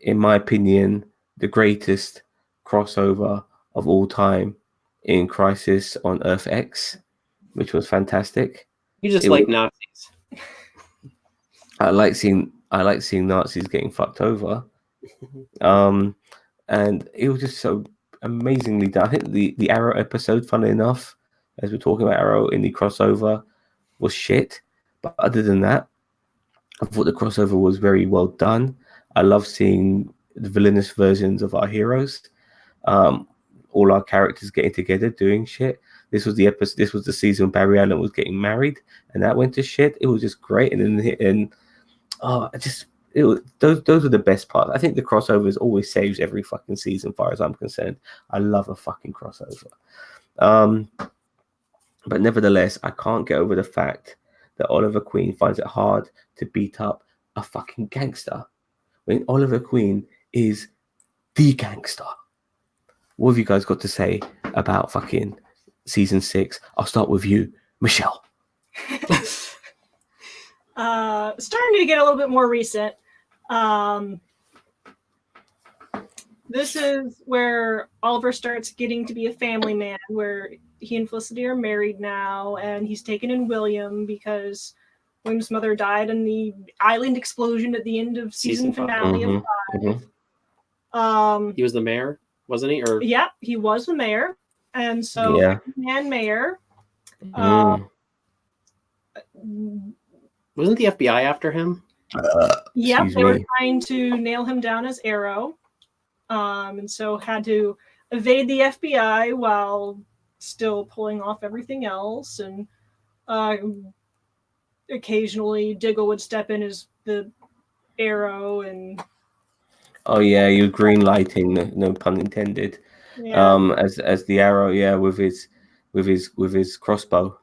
in my opinion, the greatest crossover of all time in Crisis on Earth X, which was fantastic. You just like Nazis. I like seeing Nazis getting fucked over. And it was just so amazingly done. I think the Arrow episode, funnily enough, as we're talking about Arrow in the crossover, was shit. But other than that, I thought the crossover was very well done. I love seeing the villainous versions of our heroes. All our characters getting together, doing shit. This was the episode. This was the season when Barry Allen was getting married, and that went to shit. It was just great. Those are the best parts. I think the crossovers always saves every fucking season, as far as I'm concerned. I love a fucking crossover. But nevertheless, I can't get over the fact that Oliver Queen finds it hard to beat up a fucking gangster when Oliver Queen is the gangster. What have you guys got to say about fucking season 6? I'll start with you, Michelle. Starting to get a little bit more recent. This is where Oliver starts getting to be a family man, where he and Felicity are married now, and he's taken in William because William's mother died in the island explosion at the end of season finale of 5. He was the mayor. wasn't he? Or Yeah, he was the mayor, and so Yeah. man mayor. Uh, wasn't the FBI after him? Yep, Excuse they were me. trying to nail him down as Arrow, and so had to evade the FBI while still pulling off everything else. And occasionally, Diggle would step in as the Arrow, and Oh yeah, you green lighting, no pun intended. yeah, As the Arrow, yeah, with his crossbow.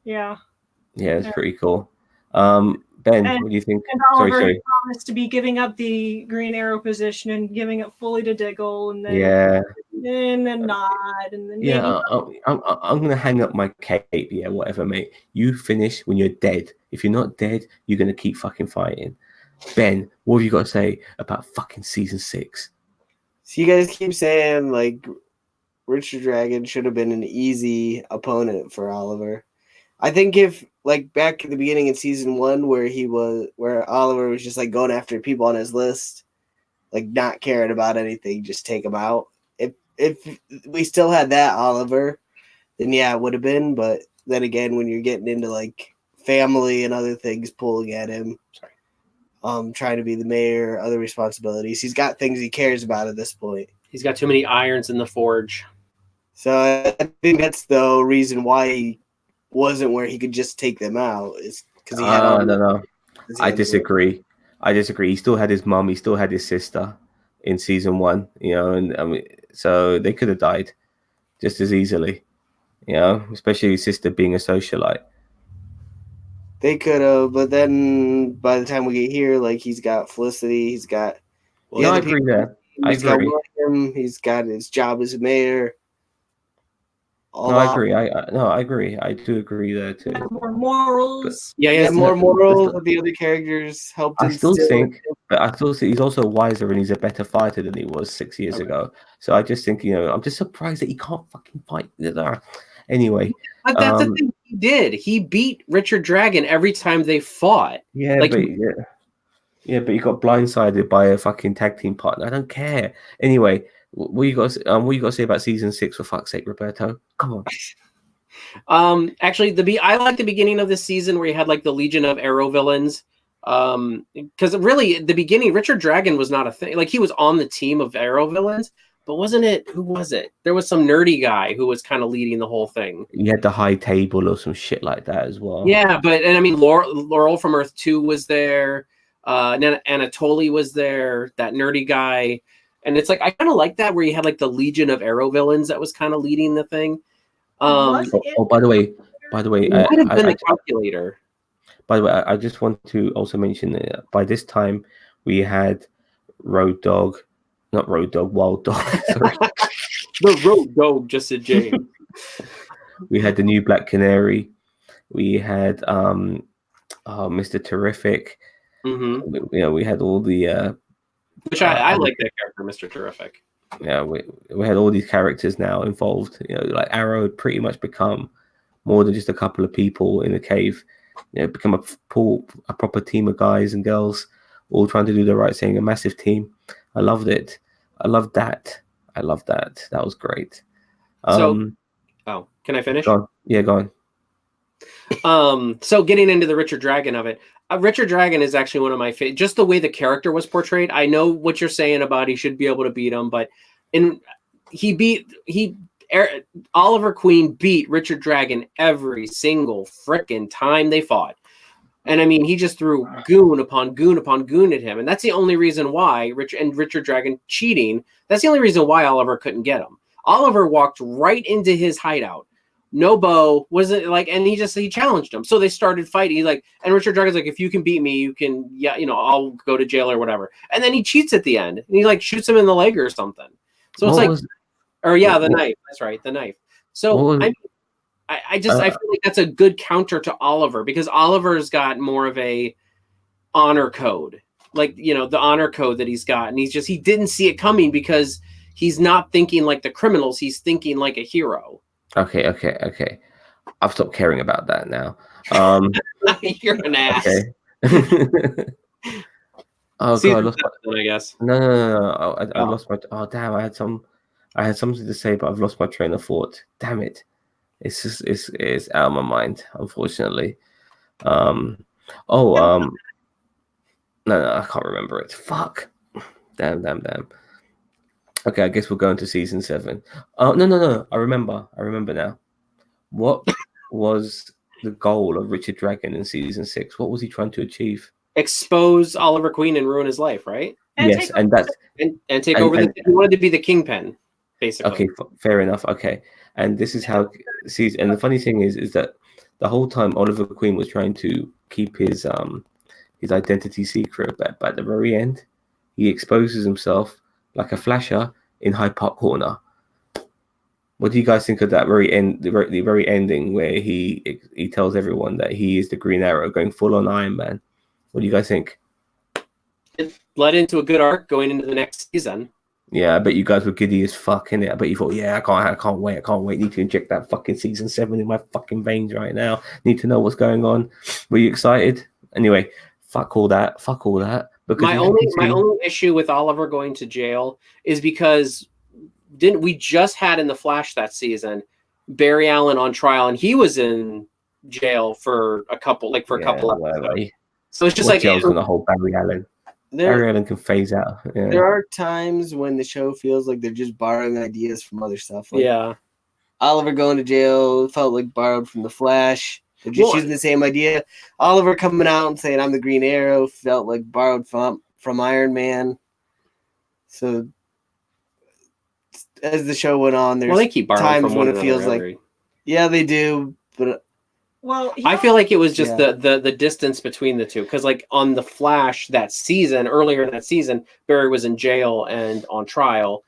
yeah. Yeah, it's Yeah. pretty cool. Ben, And- what do you think? And Sorry, Oliver sorry. promised to be giving up the Green Arrow position and giving it fully to Diggle, and then Yeah, not, and then yeah. maybe I'm gonna hang up my cape. Yeah, whatever, mate. You finish when you're dead. If you're not dead, you're gonna keep fucking fighting. Ben, what have you got to say about fucking season 6? So you guys keep saying like Richard Dragon should have been an easy opponent for Oliver. I think if like back at the beginning in season 1 where Oliver was just like going after people on his list, like not caring about anything, just take them out. If we still had that Oliver, then yeah, it would have been. But then again, when you're getting into like family and other things pulling at him, trying to be the mayor, other responsibilities, he's got things he cares about at this point. He's got too many irons in the forge. So I think that's the reason why he wasn't where he could just take them out, is because he had all. No. I disagree. He still had his mum. He still had his sister in season 1. You know, and I mean, so they could have died just as easily. You know, especially his sister being a socialite. They could have, but then by the time we get here, like he's got Felicity, he's got. Yeah, I agree there. I He's got agree. William. He's got his job as a mayor. No, I agree. I agree. I do agree there too. more morals. Yeah, He yeah. had more morals that the other characters helped I still instill. think, but I still think he's also wiser and he's a better fighter than he was 6 years ago. So I just think, I'm just surprised that he can't fucking fight. Anyway, But that's the thing he did. He beat Richard Dragon every time they fought. yeah, Like- but but he got blindsided by a fucking tag team partner. I don't care. Anyway, what you got to say about season 6 for fuck's sake, Roberto? Come on. Actually, I like the beginning of this season where you had like the Legion of Arrow villains. Because really, at the beginning, Richard Dragon was not a thing. Like he was on the team of Arrow villains, but wasn't it? Who was it? There was some nerdy guy who was kind of leading the whole thing. You had the high table or some shit like that as well. Yeah, and I mean, Laurel from Earth 2 was there. Anatoly was there. That nerdy guy. And it's like I kind of like that where you had like the Legion of Arrow villains that was kind of leading the thing. By the way, It might have been the calculator. By the way, I just want to also mention that by this time we had Wild Dog. Sorry. The Road Dog, just a J. We had the new Black Canary. We had Mr. Terrific. Mm-hmm. We had all the which I like that character, Mr. Terrific. Yeah, we had all these characters now involved. Like Arrow had pretty much become more than just a couple of people in a cave. Become a proper team of guys and girls, all trying to do the right thing. A massive team. I loved it. I loved that. That was great. Can I finish? Go on. Yeah, go on. So getting into the Richard Dragon of it, Richard Dragon is actually one of my favorite. Just the way the character was portrayed. I know what you're saying about he should be able to beat him, but Oliver Queen beat Richard Dragon every single frickin' time they fought. And I mean, he just threw goon upon goon upon goon at him. And that's the only reason why Richard Dragon cheating. That's the only reason why Oliver couldn't get him. Oliver walked right into his hideout. No bow, wasn't like, and he challenged him. So they started fighting. He's like, and Richard Dragon's like, if you can beat me, you can, I'll go to jail or whatever. And then he cheats at the end, and he like shoots him in the leg or something. So it's the knife. That's right, the knife. So I feel like that's a good counter to Oliver because Oliver's got more of a honor code, like the honor code that he's got, and he didn't see it coming because he's not thinking like the criminals. He's thinking like a hero. Okay. I've stopped caring about that now. You're an ass. Okay. Oh god, I lost I guess. No. I lost my. Oh damn! I had some I had something to say, but I've lost my train of thought. Damn it! It's just it's out of my mind, unfortunately. Um, oh, no, I can't remember it. Fuck. Damn. Okay, I guess we're going to season 7. Oh, no. I remember now. What was the goal of Richard Dragon in season 6? What was he trying to achieve? Expose Oliver Queen and ruin his life, right? And Yes, and that's And take And- over and- he wanted to be the kingpin, basically. okay. Fair enough. Okay, and this is how sees. And the funny thing is that the whole time Oliver Queen was trying to keep his identity secret, but at the very end, he exposes himself like a flasher in Hyde Park Corner. What do you guys think of that very end, the very ending where he tells everyone that he is the Green Arrow, going full on Iron Man? What do you guys think? It led into a good arc going into the next season. Yeah, I bet you guys were giddy as fuck in it. I bet you thought, yeah, I can't wait. Need to inject that fucking season 7 in my fucking veins right now. Need to know what's going on. Were you excited? Anyway, fuck all that. Because My only issue with Oliver going to jail is because didn't we just had in the Flash that season Barry Allen on trial, and he was in jail for a couple episodes. So it's just like jail's gonna hold Barry Allen. Barry Allen can phase out. Yeah. There are times when the show feels like they're just borrowing ideas from other stuff. Like yeah. Oliver going to jail felt like borrowed from the Flash. They're just Well, using the same idea. Oliver coming out and saying I'm the Green Arrow felt like borrowed from Iron Man. So as the show went on, there's they keep borrowing times from one when it feels another, like yeah, they do, but Well, I feel like it was just Yeah. the distance between the two, because like on the Flash that season, earlier in that season, Barry was in jail and on trial,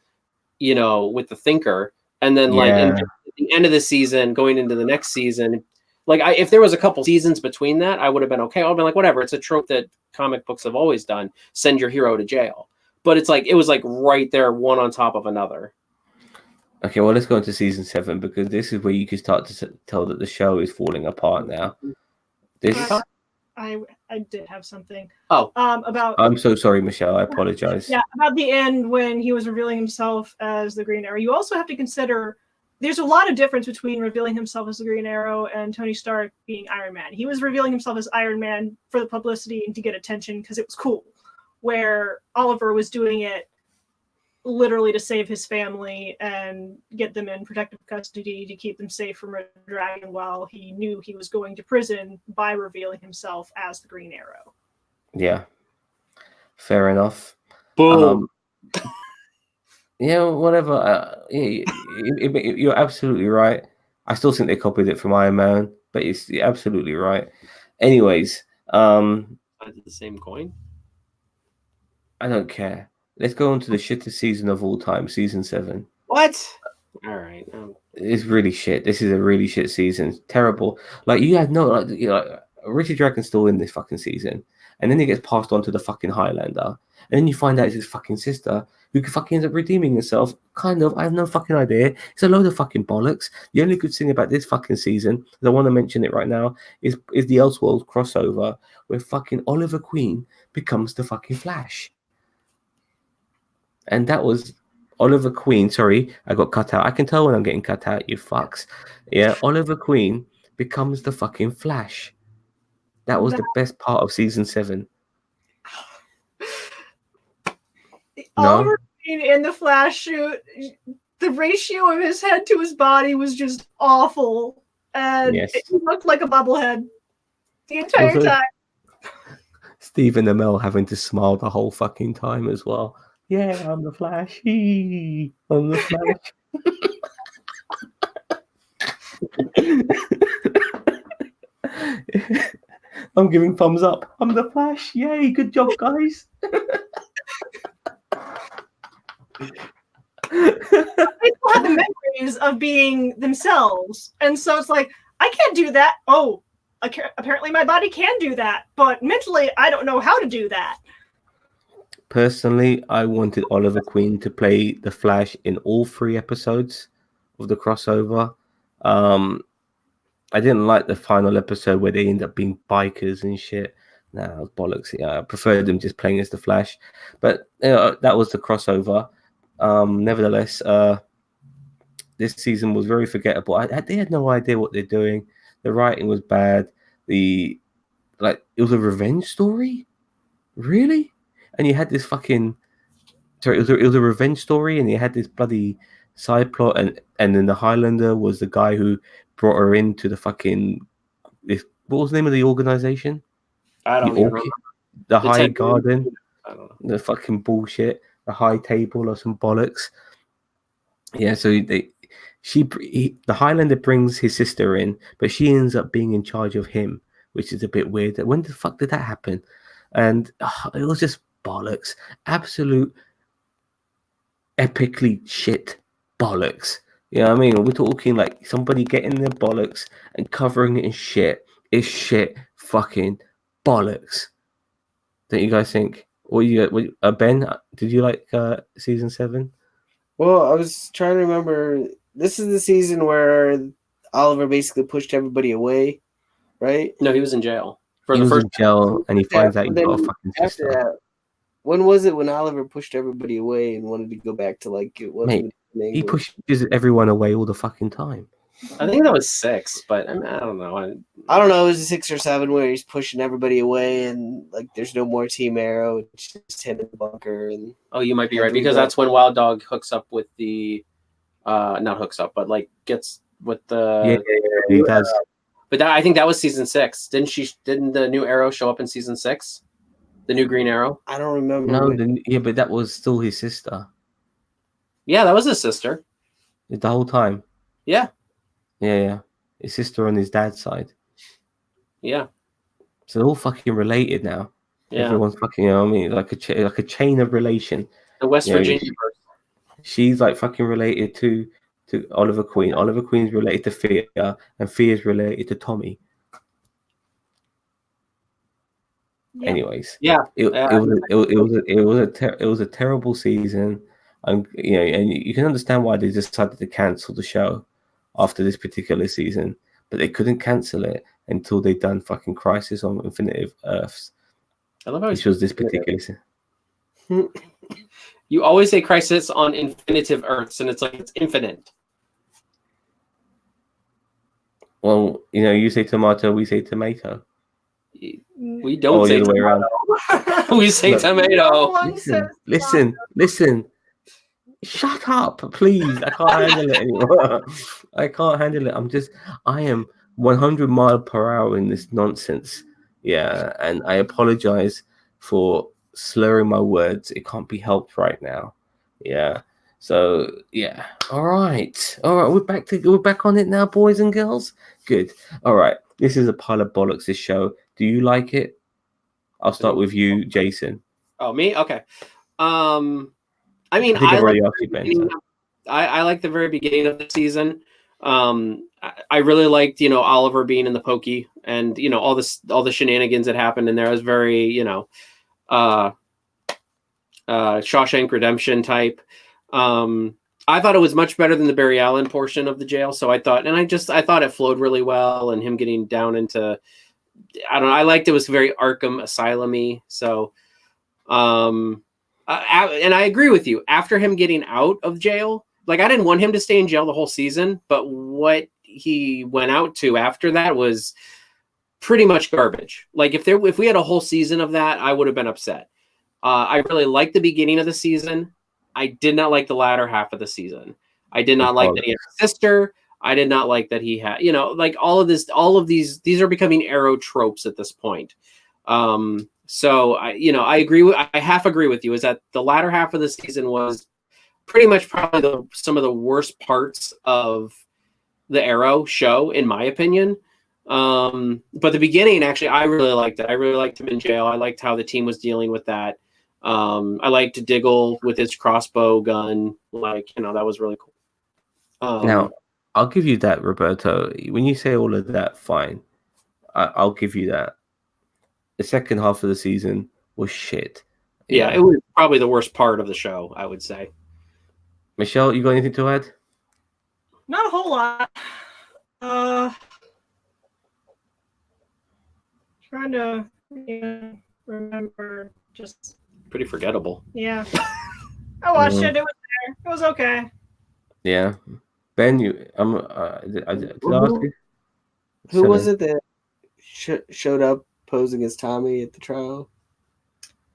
with the Thinker, and then at the end of the season, going into the next season, if there was a couple seasons between that, I would have been okay. I'd been like, whatever, it's a trope that comic books have always done: send your hero to jail. But it's like it was like right there, one on top of another. Okay, well, let's go into season 7 because this is where you can start to tell that the show is falling apart now. I did have something. Oh. About. I'm so sorry, Michelle. I apologize. Yeah, about the end when he was revealing himself as the Green Arrow. You also have to consider there's a lot of difference between revealing himself as the Green Arrow and Tony Stark being Iron Man. He was revealing himself as Iron Man for the publicity and to get attention because it was cool, where Oliver was doing it literally to save his family and get them in protective custody to keep them safe from a dragon while he knew he was going to prison by revealing himself as the Green Arrow. Yeah. Fair enough. Boom. Yeah, whatever. You're absolutely right. I still think they copied it from Iron Man, but you're absolutely right. Anyways, The same coin. I don't care. Let's go on to the shittest season of all time, season 7. What? All right. It's really shit. This is a really shit season. It's terrible. Like you had Richard Dragon's still in this fucking season, and then he gets passed on to the fucking Highlander, and then you find out it's his fucking sister who fucking ends up redeeming herself. Kind of. I have no fucking idea. It's a load of fucking bollocks. The only good thing about this fucking season, I want to mention it right now, is the Elseworlds crossover where fucking Oliver Queen becomes the fucking Flash. And that was Oliver Queen. Sorry, I got cut out. I can tell when I'm getting cut out, you fucks. Yeah, Oliver Queen becomes the fucking Flash. That was the best part of season 7. Oliver Queen in the Flash suit, the ratio of his head to his body was just awful. And Yes. he looked like a bubblehead the entire time. Stephen Amell having to smile the whole fucking time as well. Yeah, I'm the Flash. I'm the Flash. I'm giving thumbs up. I'm the Flash. Yay, good job, guys. People have the memories of being themselves. And so it's like, I can't do that. Oh, apparently my body can do that. But mentally, I don't know how to do that. Personally, I wanted Oliver Queen to play the Flash in all 3 episodes of the crossover. I didn't like the final episode where they end up being bikers and shit. Nah, bollocks. Yeah, I preferred them just playing as the Flash. But that was the crossover. Nevertheless, this season was very forgettable. They had no idea what they're doing. The writing was bad. It was a revenge story, really. And you had this fucking sorry, it was a revenge story, and you had this bloody side plot, and then the Highlander was the guy who brought her into the fucking what was the name of the organization? I don't even remember. The High 10 Garden, I don't know. the fucking bullshit, the High Table or some bollocks. Yeah, so the Highlander brings his sister in, but she ends up being in charge of him, which is a bit weird. When the fuck did that happen? And it was just bollocks, absolute epically shit bollocks. You know what I mean? We're talking like somebody getting their bollocks and covering it in shit. It's shit fucking bollocks. Don't you guys think? Ben, did you like season 7? Well, I was trying to remember. This is the season where Oliver basically pushed everybody away, right? No, he was in jail for He the was first. in jail and he finds out he's Then got a fucking after sister. that, when was it when Oliver pushed everybody away and wanted to go back to like it wasn't in He English? pushes everyone away all the fucking time. I think that was 6, but I don't know. I don't know. It was 6 or 7 where he's pushing everybody away and like there's no more Team Arrow. It's just him in the bunker and Oh, you might be right, because that's when Wild Dog hooks up with the, not hooks up, but like gets with the. Yeah, he does. But I think that was season 6. Didn't the new Arrow show up in season 6? The new Green Arrow. I don't remember. No, but that was still his sister. Yeah, that was his sister. The whole time. Yeah. Yeah. His sister on his dad's side. Yeah. So they're all fucking related now. Yeah. Everyone's fucking, you know what I mean? Like a chain of relation. The West Virginia. She's like fucking related to Oliver Queen. Oliver Queen's related to Thea, and Thea's related to Tommy. Yeah. Anyways, Yeah. It was a terrible season. And you can understand why they decided to cancel the show after this particular season, but they couldn't cancel it until they done fucking Crisis on Infinite Earths, I love how which was this particular season. You always say Crisis on Infinitive Earths, and it's like it's infinite. Well, you say tomato, we say tomato. We don't say the other way around. We say Look, tomato. Listen. Shut up, please. I can't handle it anymore. I can't handle it. I am 100 mile per hour in this nonsense. Yeah, and I apologize for slurring my words. It can't be helped right now. Yeah. So yeah. All right. We're back on it now, boys and girls. Good. All right. This is a pile of bollocks. This show. Do you like it? I'll start with you, Jason. Oh, me? Okay. I mean, I think I've already asked you, Ben. So. I like the very beginning of the season. I really liked, Oliver being in the pokey, and all the shenanigans that happened in there. I was very, Shawshank Redemption type. I thought it was much better than the Barry Allen portion of the jail. So I thought it flowed really well, and him getting down into, I don't know. I liked it was very Arkham Asylum-y. So, and I agree with you. After him getting out of jail, like I didn't want him to stay in jail the whole season, but what he went out to after that was pretty much garbage. Like if we had a whole season of that, I would have been upset. I really liked the beginning of the season. I did not like the latter half of the season. I did not like that he had a sister. I did not like that he had, like all of these are becoming Arrow tropes at this point. So I agree I half agree with you is that the latter half of the season was pretty much probably some of the worst parts of the Arrow show, in my opinion. But the beginning, actually, I really liked it. I really liked him in jail. I liked how the team was dealing with that. I liked Diggle with his crossbow gun. Like, that was really cool. Now, I'll give you that, Roberto. When you say all of that, fine. I'll give you that. The second half of the season was shit. Yeah, it was probably the worst part of the show, I would say. Michelle, you got anything to add? Not a whole lot. Trying to remember just pretty forgettable. Yeah. I watched it. It was there. It was okay. Yeah. Ben, did I ask you? Who was Sorry. it that showed up posing as Tommy at the trial?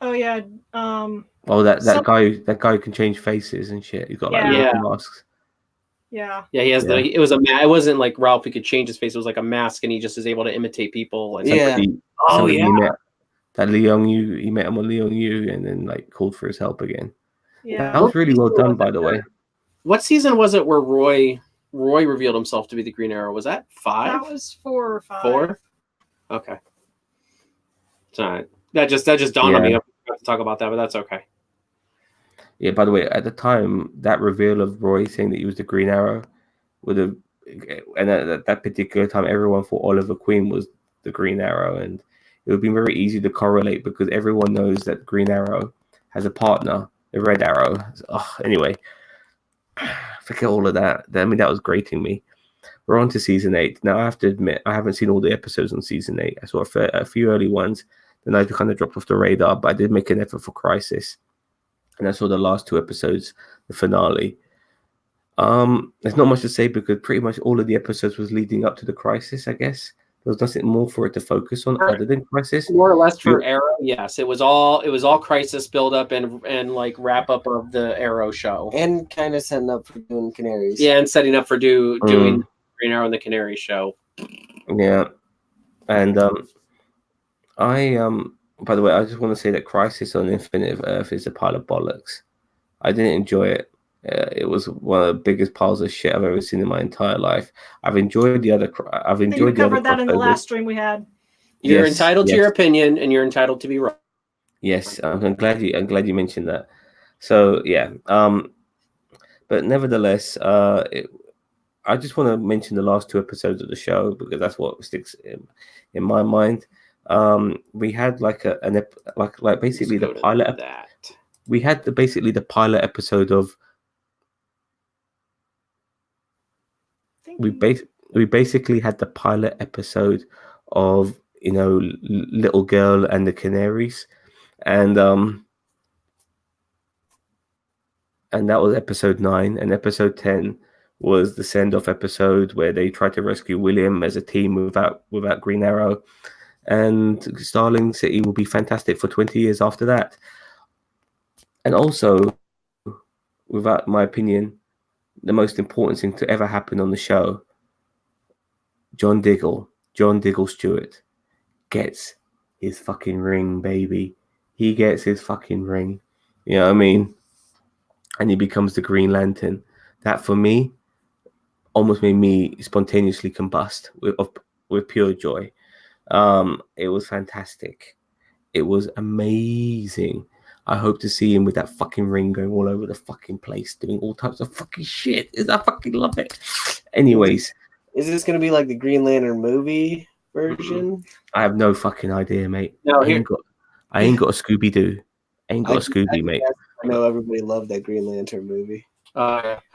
Oh yeah. Oh, that Some- guy who can change faces and shit. He's got like Yeah. little masks. Yeah. Yeah, he has Yeah. it was it wasn't like Ralph, he could change his face. It was like a mask, and he just is able to imitate people. And Yeah. Somebody he met, that Leon Yu, he met him on Leon Yu, and then like called for his help again. Yeah. That was really well done, by the way. What season was it where Roy revealed himself to be the Green Arrow? Was that 5? That was 4 or 5. 4? Okay. It's all right. That just dawned on me. I forgot to talk about that, but that's okay. Yeah, by the way, at the time, that reveal of Roy saying that he was the Green Arrow would have, and at that particular time, everyone thought Oliver Queen was the Green Arrow, and it would be very easy to correlate because everyone knows that Green Arrow has a partner, the Red Arrow. Anyway, forget all of that. I mean, that was grating me. We're on to season 8. Now, I have to admit, I haven't seen all the episodes on season 8. I saw a few early ones, then I kind of dropped off the radar, but I did make an effort for Crisis. And I saw the last 2 episodes, the finale. There's not much to say because pretty much all of the episodes was leading up to the Crisis, I guess. There was nothing more for it to focus on other than Crisis. More or less for Arrow, yes. It was all Crisis build up and like wrap up of the Arrow show. And kind of setting up for doing Canaries. Yeah, and setting up for doing Green Arrow and the Canary show. Yeah. And by the way, I just want to say that Crisis on Infinite Earth is a pile of bollocks. I didn't enjoy it. It was one of the biggest piles of shit I've ever seen in my entire life. I've enjoyed the other. You covered that in the last stream we had. You're entitled to your opinion, and you're entitled to be wrong. Yes, I'm glad you mentioned that. So yeah, but nevertheless, I just want to mention the last 2 episodes of the show because that's what sticks in my mind. We had like basically the pilot. We had basically the pilot episode of. We basically had the pilot episode of Little Girl and the Canaries, and that was episode 9, and episode 10 was the send-off episode where they tried to rescue William as a team without Green Arrow, and Starling City will be fantastic for 20 years after that. And also, without my opinion, the most important thing to ever happen on the show, John Diggle Stewart gets his fucking ring, baby. He gets his fucking ring. You know what I mean? And he becomes the Green Lantern. That for me almost made me spontaneously combust with pure joy. It was fantastic. It was amazing. I hope to see him with that fucking ring going all over the fucking place, doing all types of fucking shit. I fucking love it. Anyways. Is this going to be like the Green Lantern movie version? I have no fucking idea, mate. No, I ain't got a Scooby-Doo. Ain't got a Scooby, mate. I know everybody loved that Green Lantern movie.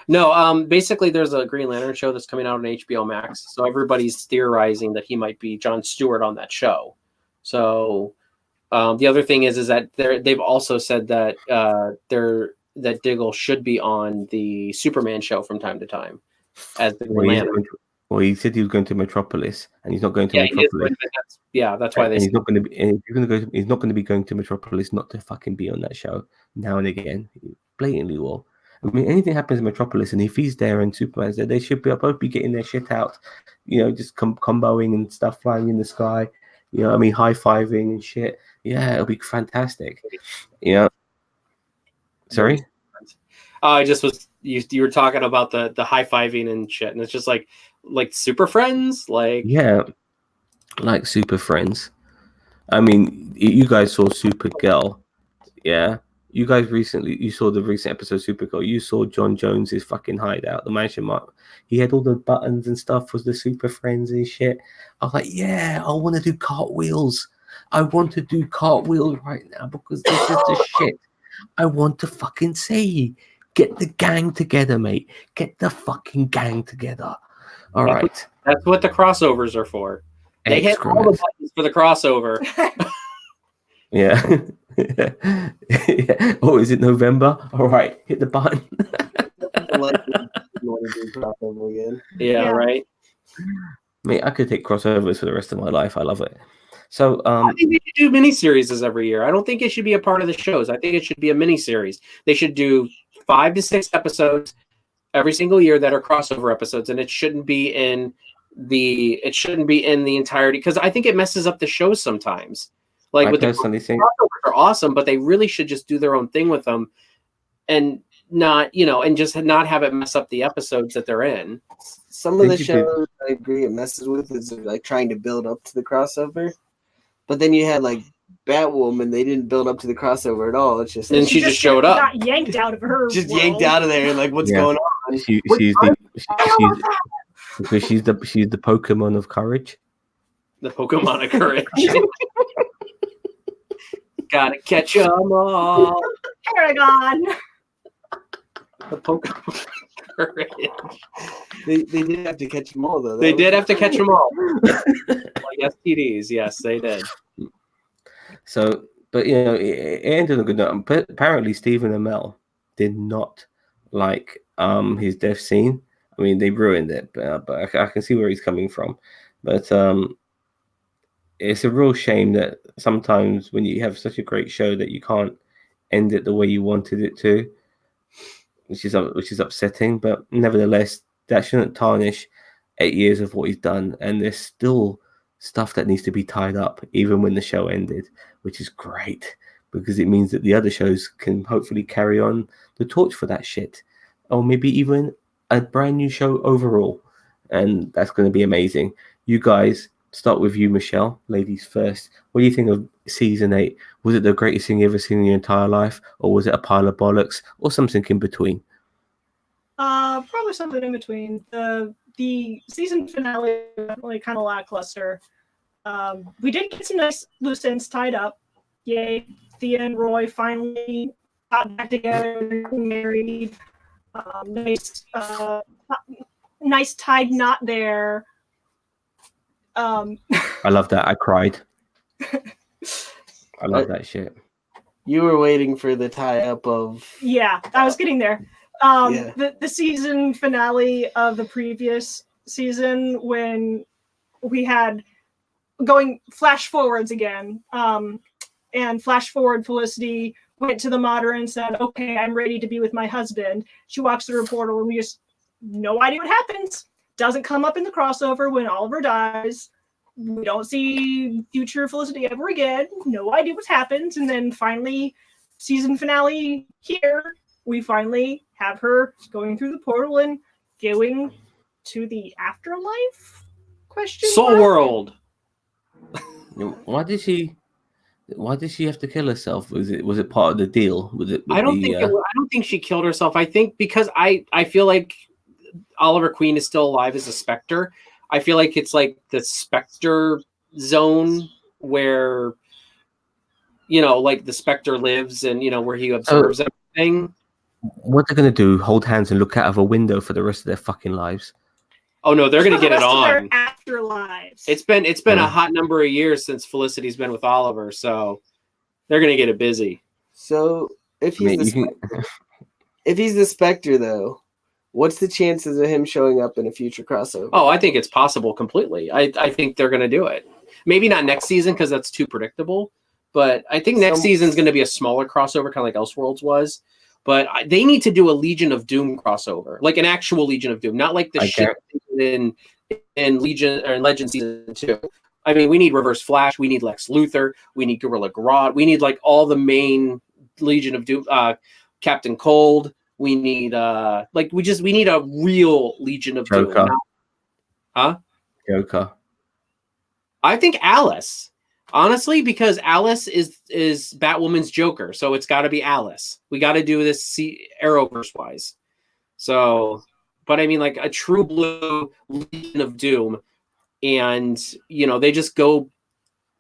No, basically there's a Green Lantern show that's coming out on HBO Max. So everybody's theorizing that he might be John Stewart on that show. So the other thing is that they've also said that that Diggle should be on the Superman show from time to time as the Green Lantern. Well, he said he was going to Metropolis, and he's not going to Metropolis. That's why he's not going to be. And if you're going to go, he's not going to be going to Metropolis not to fucking be on that show now and again. He blatantly will. I mean, anything happens in Metropolis, and if he's there and Superman's there, they should both be getting their shit out. Just comboing and stuff, flying in the sky. High-fiving and shit. Yeah, it'll be fantastic. Sorry? I just was you were talking about the high-fiving and shit, and it's just like Super Friends, like Super Friends. I mean, you guys saw Supergirl, yeah. You guys you saw the recent episode of Supergirl. You saw John Jones's fucking hideout, the mansion mark. He had all the buttons and stuff. Was the Super Friends and shit. I was like, yeah, I want to do cartwheels. I want to do cartwheels right now because this is the shit I want to fucking see. Get the gang together, mate. Get the fucking gang together. All right. That's what the crossovers are for. They hit all the buttons for the crossover. Yeah. Oh, is it November? All right, hit the button. to do crossover again. Yeah, Yeah. right. I mean, I could take crossovers for the rest of my life. I love it. So, I think they should do miniseries every year. I don't think it should be a part of the shows. I think it should be a miniseries. They should do 5 to 6 episodes every single year that are crossover episodes, and it shouldn't be in the entirety, because I think it messes up the shows sometimes. Like I with the personally think crossovers are awesome, but they really should just do their own thing with them, and not and just not have it mess up the episodes that they're in. Some of the Think you could- shows I agree it messes with is like trying to build up to the crossover, but then you had like Batwoman. They didn't build up to the crossover at all. It's just And like, she just showed up. Got yanked out of her. just world. yanked out of there and like what's Yeah. going on? she's the Pokemon of courage. The Pokemon of courage. Gotta catch 'em all. Paragon. The Pokemon of courage. They did have to catch them all though. They did have to catch them all. Like STDs, yes, they did. So, but it ended on a good note. But apparently, Stephen Amell did not like his death scene. I mean, they ruined it, but I can see where he's coming from. But it's a real shame that sometimes when you have such a great show that you can't end it the way you wanted it to, which is upsetting. But nevertheless, that shouldn't tarnish 8 years of what he's done. And there's still stuff that needs to be tied up, even when the show ended, which is great because it means that the other shows can hopefully carry on the torch for that shit, or maybe even a brand new show overall. And that's going to be amazing. You guys, start with you, Michelle. Ladies first. What do you think of season 8? Was it the greatest thing you ever seen in your entire life, or was it a pile of bollocks, or something in between? Probably something in between. The season finale was definitely kind of lackluster. We did get some nice loose ends tied up. Yay, Thea and Roy finally got back together, married. Nice tied knot there. I love that. I cried. I love that shit. You were waiting for the tie up of Yeah, I was getting there. Yeah. The season finale of the previous season, when we had going flash forwards again, and flash forward Felicity went to the Mater and said, okay, I'm ready to be with my husband. She walks through a portal and we just no idea what happens. Doesn't come up in the crossover when Oliver dies. We don't see future Felicity ever again. No idea what happens. And then finally, season finale here, we finally have her going through the portal and going to the afterlife? Question Soul mark? World. Why did she have to kill herself? Was it part of the deal? I don't think she killed herself. I think because I feel like Oliver Queen is still alive as a Spectre. I feel like it's like the Spectre zone where like the Spectre lives and where he observes everything. What they're gonna do? Hold hands and look out of a window for the rest of their fucking lives? Oh no, they're gonna For the get it rest of their on. afterlives. It's been a hot number of years since Felicity's been with Oliver, so they're gonna get it busy. So if he's if he's the Spectre though, what's the chances of him showing up in a future crossover? Oh, I think it's possible completely. I think they're gonna do it. Maybe not next season because that's too predictable, but I think next season's gonna be a smaller crossover, kind of like Elseworlds was. But they need to do a Legion of Doom crossover, like an actual Legion of Doom, not like the shit in Legion or in Legend season 2. I mean, we need Reverse Flash, we need Lex Luthor, we need Gorilla Grodd, we need like all the main Legion of Doom, Captain Cold. We need we need a real Legion of Joker. Doom. Huh? Joker. I think Alice. Honestly, because Alice is Batwoman's Joker, so it's got to be Alice. We got to do this Arrowverse wise. So, but I mean, like a true blue Legion of Doom, and they just go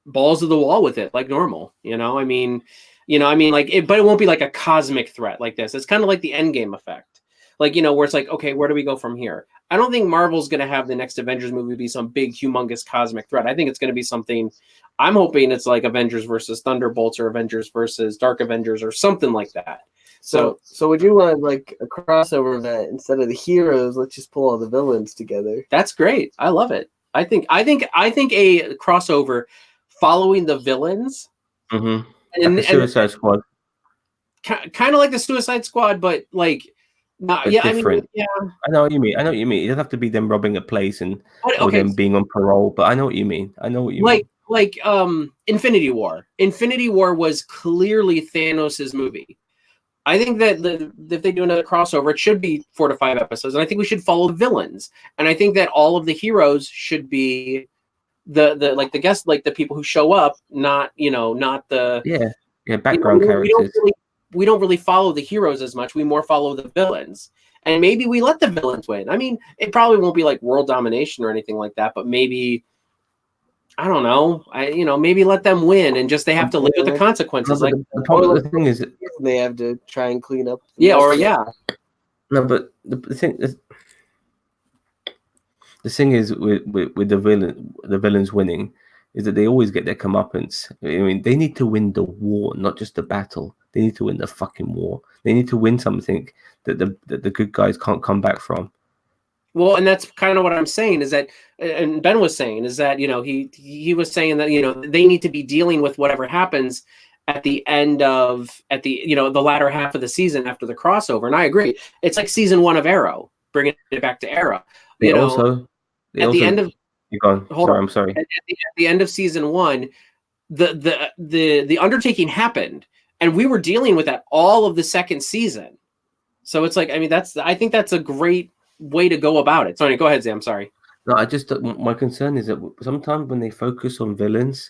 balls to the wall with it like normal. I mean, but it won't be like a cosmic threat like this. It's kind of like the Endgame effect, like where it's like, okay, where do we go from here? I don't think Marvel's going to have the next Avengers movie be some big, humongous cosmic threat. I think it's going to be something. I'm hoping it's like Avengers versus Thunderbolts or Avengers versus Dark Avengers or something like that. So would you want like a crossover event instead of the heroes? Let's just pull all the villains together. That's great. I love it. I think a crossover following the villains Mm-hmm. and, Like a Suicide Squad, kind of like the Suicide Squad, but like not but yeah. different. I mean, yeah. I know what you mean. It doesn't have to be them robbing a place and But, or okay, them being on parole. But I know what you mean. like Infinity War. Infinity War was clearly Thanos' movie. I think that if they do another crossover, it should be 4 to 5 episodes, and I think we should follow the villains. And I think that all of the heroes should be the like the guests, like the people who show up, not the background characters. We don't really follow the heroes as much. We more follow the villains, and maybe we let the villains win. I mean, it probably won't be like world domination or anything like that, but maybe. I don't know. Maybe let them win, and just they have to live with the consequences. No, like the thing is, they have to try and clean up. No, but the thing is with the villains winning is that they always get their comeuppance. I mean, they need to win the war, not just the battle. They need to win the fucking war. They need to win something that the good guys can't come back from. Well, and that's kind of what I'm saying is that, and Ben was saying is that he was saying that they need to be dealing with whatever happens at the end of the latter half of the season after the crossover. And I agree, it's like season 1 of Arrow, bringing it back to Arrow. They also the end of you're gone. Sorry, I'm sorry. At the end of season 1, the undertaking happened, and we were dealing with that all of the second season. So it's like, I mean, I think that's a great way to go about it. Sorry, go ahead, Sam. Sorry. No, my concern is that sometimes when they focus on villains,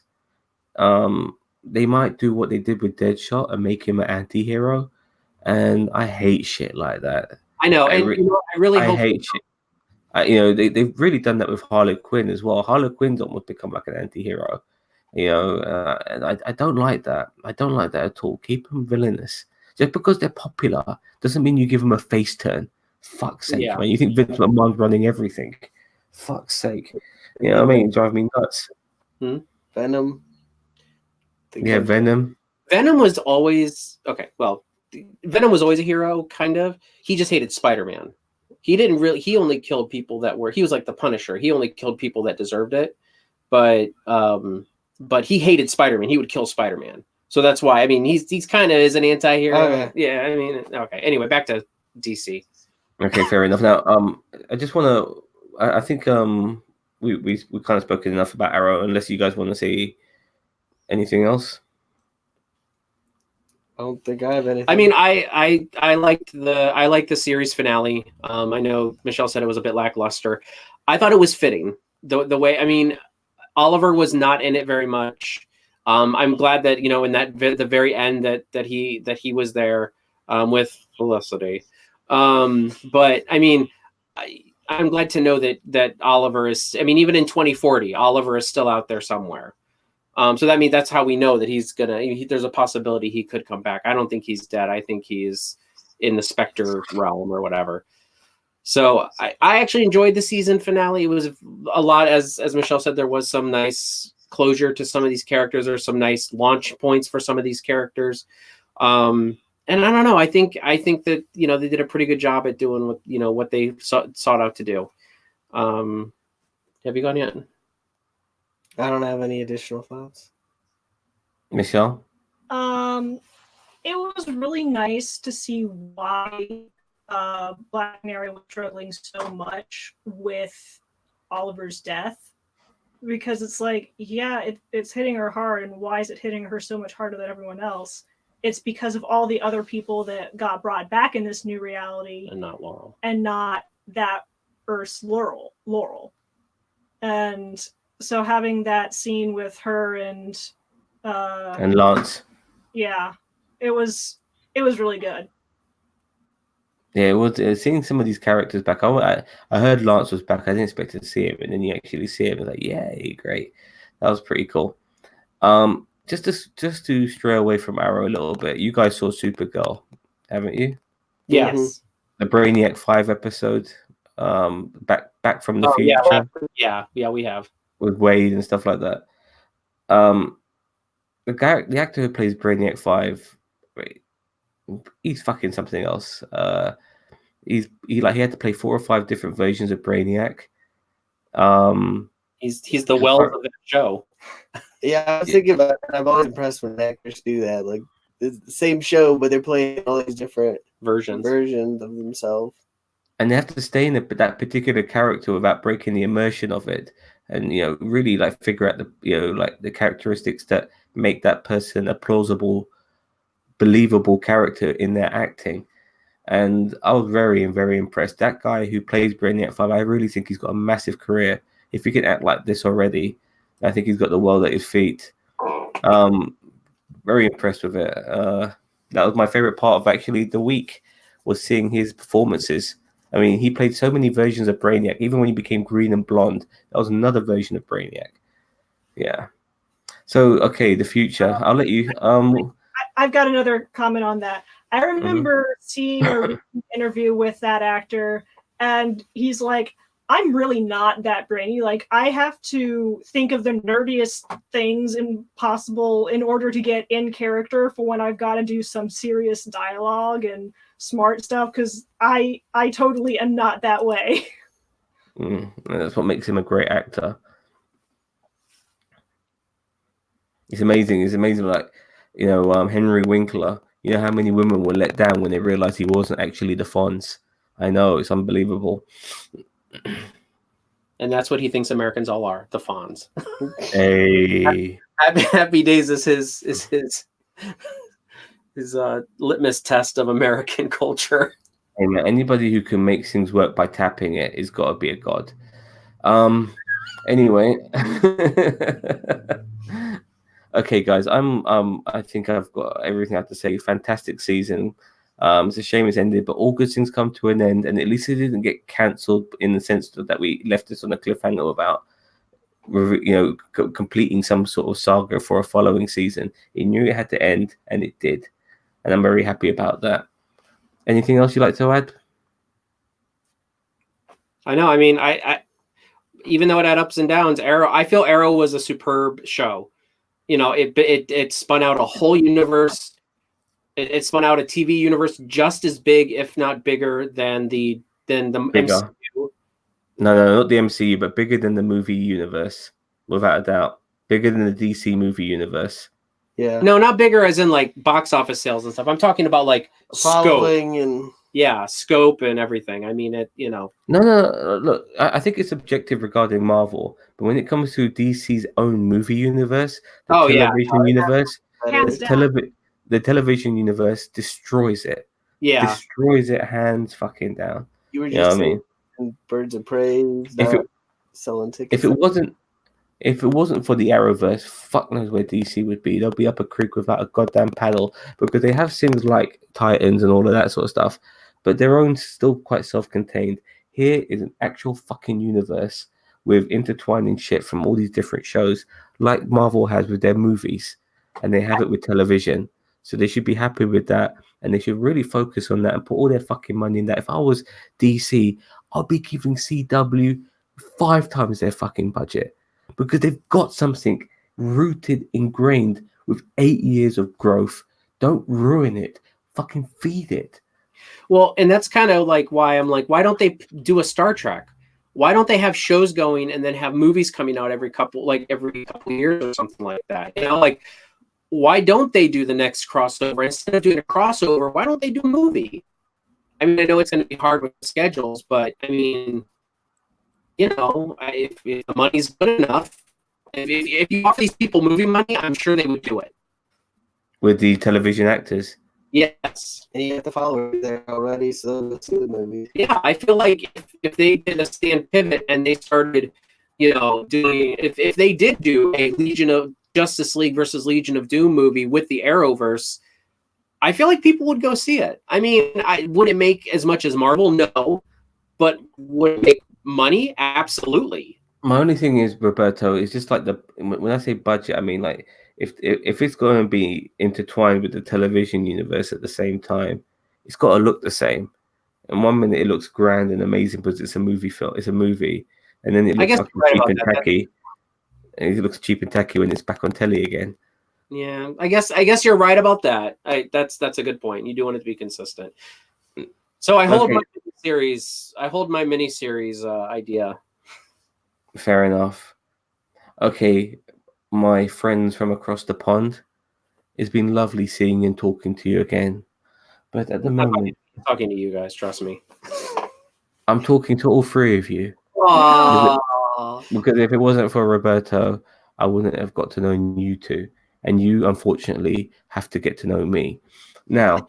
they might do what they did with Deadshot and make him an anti-hero, and I hate shit like that. I know, I really hope hate shit. They've really done that with Harley Quinn as well. Harley Quinn's almost become like an anti-hero, and I don't like that. I don't like that at all. Keep them villainous. Just because they're popular doesn't mean you give them a face turn. Fuck's sake, man. You think Vince McMahon's running everything? Fuck's sake. You know what I mean? Drive me nuts. Venom. Yeah, Venom. Venom was always okay. Well, Venom was always a hero, kind of. He just hated Spider-Man. He only killed people he was like the Punisher. He only killed people that deserved it. But he hated Spider-Man. He would kill Spider-Man. So that's why, I mean, he's kind of is an anti-hero. Okay. Yeah, I mean, okay. Anyway, back to DC. Okay, fair enough. Now, I just want to. I think we kind of spoken enough about Arrow. Unless you guys want to say anything else. I don't think I have anything. I mean, I liked the series finale. I know Michelle said it was a bit lackluster. I thought it was fitting. The way, I mean, Oliver was not in it very much. I'm glad that in the very end that he was there with Felicity. But I mean, I'm glad to know that Oliver is. I mean, even in 2040, Oliver is still out there somewhere. So that means that's how we know that he's gonna. There's a possibility he could come back. I don't think he's dead. I think he's in the Spectre realm or whatever. So I actually enjoyed the season finale. It was a lot, as Michelle said, there was some nice closure to some of these characters. There's some nice launch points for some of these characters. And I don't know. I think that they did a pretty good job at doing what they sought out to do. Have you gone yet? I don't have any additional thoughts. Michelle? It was really nice to see why Black Canary was struggling so much with Oliver's death, because it's like, yeah, it's hitting her hard, and why is it hitting her so much harder than everyone else? It's because of all the other people that got brought back in this new reality, and not Laurel, and not that Earth's Laurel. And so having that scene with her and Lance, yeah, it was really good. Yeah, it was seeing some of these characters back. I heard Lance was back. I didn't expect to see him, and then you actually see him. It's like, yay, great. That was pretty cool. Just to stray away from Arrow a little bit, you guys saw Supergirl, haven't you? Yes. The Brainiac 5 episode, back from the future. Yeah, we have with Wade and stuff like that. The actor who plays Brainiac 5, he's fucking something else. He had to play 4 or 5 different versions of Brainiac. He's the wealth of that show. Yeah, I was thinking about it. I'm always impressed when actors do that. Like it's the same show, but they're playing all these different versions of themselves. And they have to stay in that particular character without breaking the immersion of it, and really like figure out the characteristics that make that person a plausible, believable character in their acting. And I was very, very impressed. That guy who plays Brainiac 5, I really think he's got a massive career. If he can act like this already, I think he's got the world at his feet. Very impressed with it. That was my favorite part of actually the week, was seeing his performances. I mean, he played so many versions of Brainiac. Even when he became green and blonde, that was another version of Brainiac. Yeah. So, okay, the future. I'll let you. I've got another comment on that. I remember seeing a interview with that actor, and he's like, I'm really not that brainy. Like, I have to think of the nerdiest things possible in order to get in character for when I've got to do some serious dialogue and smart stuff, because I totally am not that way. That's what makes him a great actor. It's amazing. It's amazing. Like, Henry Winkler. You know how many women were let down when they realized he wasn't actually the Fonz? I know, it's unbelievable. And that's what he thinks Americans all are, the Fonz. Hey, Happy Days is his litmus test of American culture. Hey man, anybody who can make things work by tapping it has got to be a god. Anyway. Okay, guys, I think I've got everything I have to say. Fantastic season. It's a shame it's ended, but all good things come to an end, and at least it didn't get cancelled in the sense that we left us on a cliffhanger without, completing some sort of saga for a following season. It knew it had to end, and it did, and I'm very happy about that. Anything else you'd like to add? I know. I mean, I even though it had ups and downs, I feel Arrow was a superb show. It spun out a whole universe. It spun out a TV universe just as big, if not bigger, than the MCU. No, not the MCU, but bigger than the movie universe, without a doubt. Bigger than the DC movie universe. Yeah. No, not bigger as in like box office sales and stuff. I'm talking about like following scope. and scope and everything. I mean, No. Look, I think it's objective regarding Marvel, but when it comes to DC's own movie universe, the television universe, the television universe destroys it. Yeah, destroys it hands fucking down. You were just saying Birds of Prey, selling tickets. If it wasn't for the Arrowverse, fuck knows where DC would be. They'll be up a creek without a goddamn paddle, because they have things like Titans and all of that sort of stuff, but their own still quite self-contained. Here is an actual fucking universe with intertwining shit from all these different shows, like Marvel has with their movies, and they have it with television. So they should be happy with that, and they should really focus on that and put all their fucking money in that. If I was DC, I'd be giving CW 5 times their fucking budget, because they've got something rooted, ingrained with 8 years of growth. Don't ruin it. Fucking feed it. Well, and that's kind of like why I'm like, why don't they do a Star Trek? Why don't they have shows going and then have movies coming out every couple years or something like that? Like, why don't they do the next crossover? Instead of doing a crossover, why don't they do a movie? I mean, I know it's going to be hard with schedules, but I mean, if the money's good enough, if you offer these people movie money, I'm sure they would do it. With the television actors? Yes. And you have to follow it there already, so let's see the movie. Yeah, I feel like if they did a stand pivot and they started, doing, if they did do a Legion of Justice League versus Legion of Doom movie with the Arrowverse, I feel like people would go see it. I mean, would it make as much as Marvel? No. But would it make money? Absolutely. My only thing is, Roberto, is just like when I say budget, I mean like if it's going to be intertwined with the television universe at the same time, it's got to look the same. And 1 minute it looks grand and amazing because it's a movie film, it's a movie, and then it looks like cheap and tacky. And it looks cheap and tacky when it's back on telly again. Yeah, I guess you're right about that. That's a good point. You do want it to be consistent. So I hold Okay. my miniseries idea. Fair enough. Okay, my friends from across the pond, it's been lovely seeing and talking to you again. But at the moment, I'm talking to you guys, trust me. I'm talking to all three of you. Aww. Because if it wasn't for Roberto, I wouldn't have got to know you two. And you, unfortunately, have to get to know me. Now,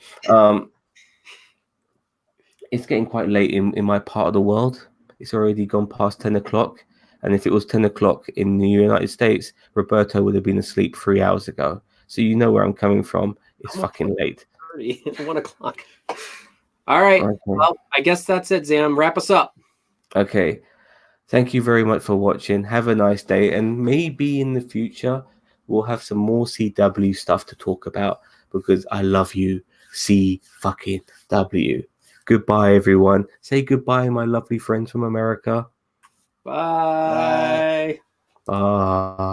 it's getting quite late in my part of the world. It's already gone past 10 o'clock. And if it was 10 o'clock in the United States, Roberto would have been asleep 3 hours ago. So you know where I'm coming from. It's fucking late. 1 o'clock. All right. Okay. Well, I guess that's it, Zam. Wrap us up. Okay. Thank you very much for watching. Have a nice day. And maybe in the future, we'll have some more CW stuff to talk about because I love you, C fucking W. Goodbye, everyone. Say goodbye, my lovely friends from America. Bye. Bye.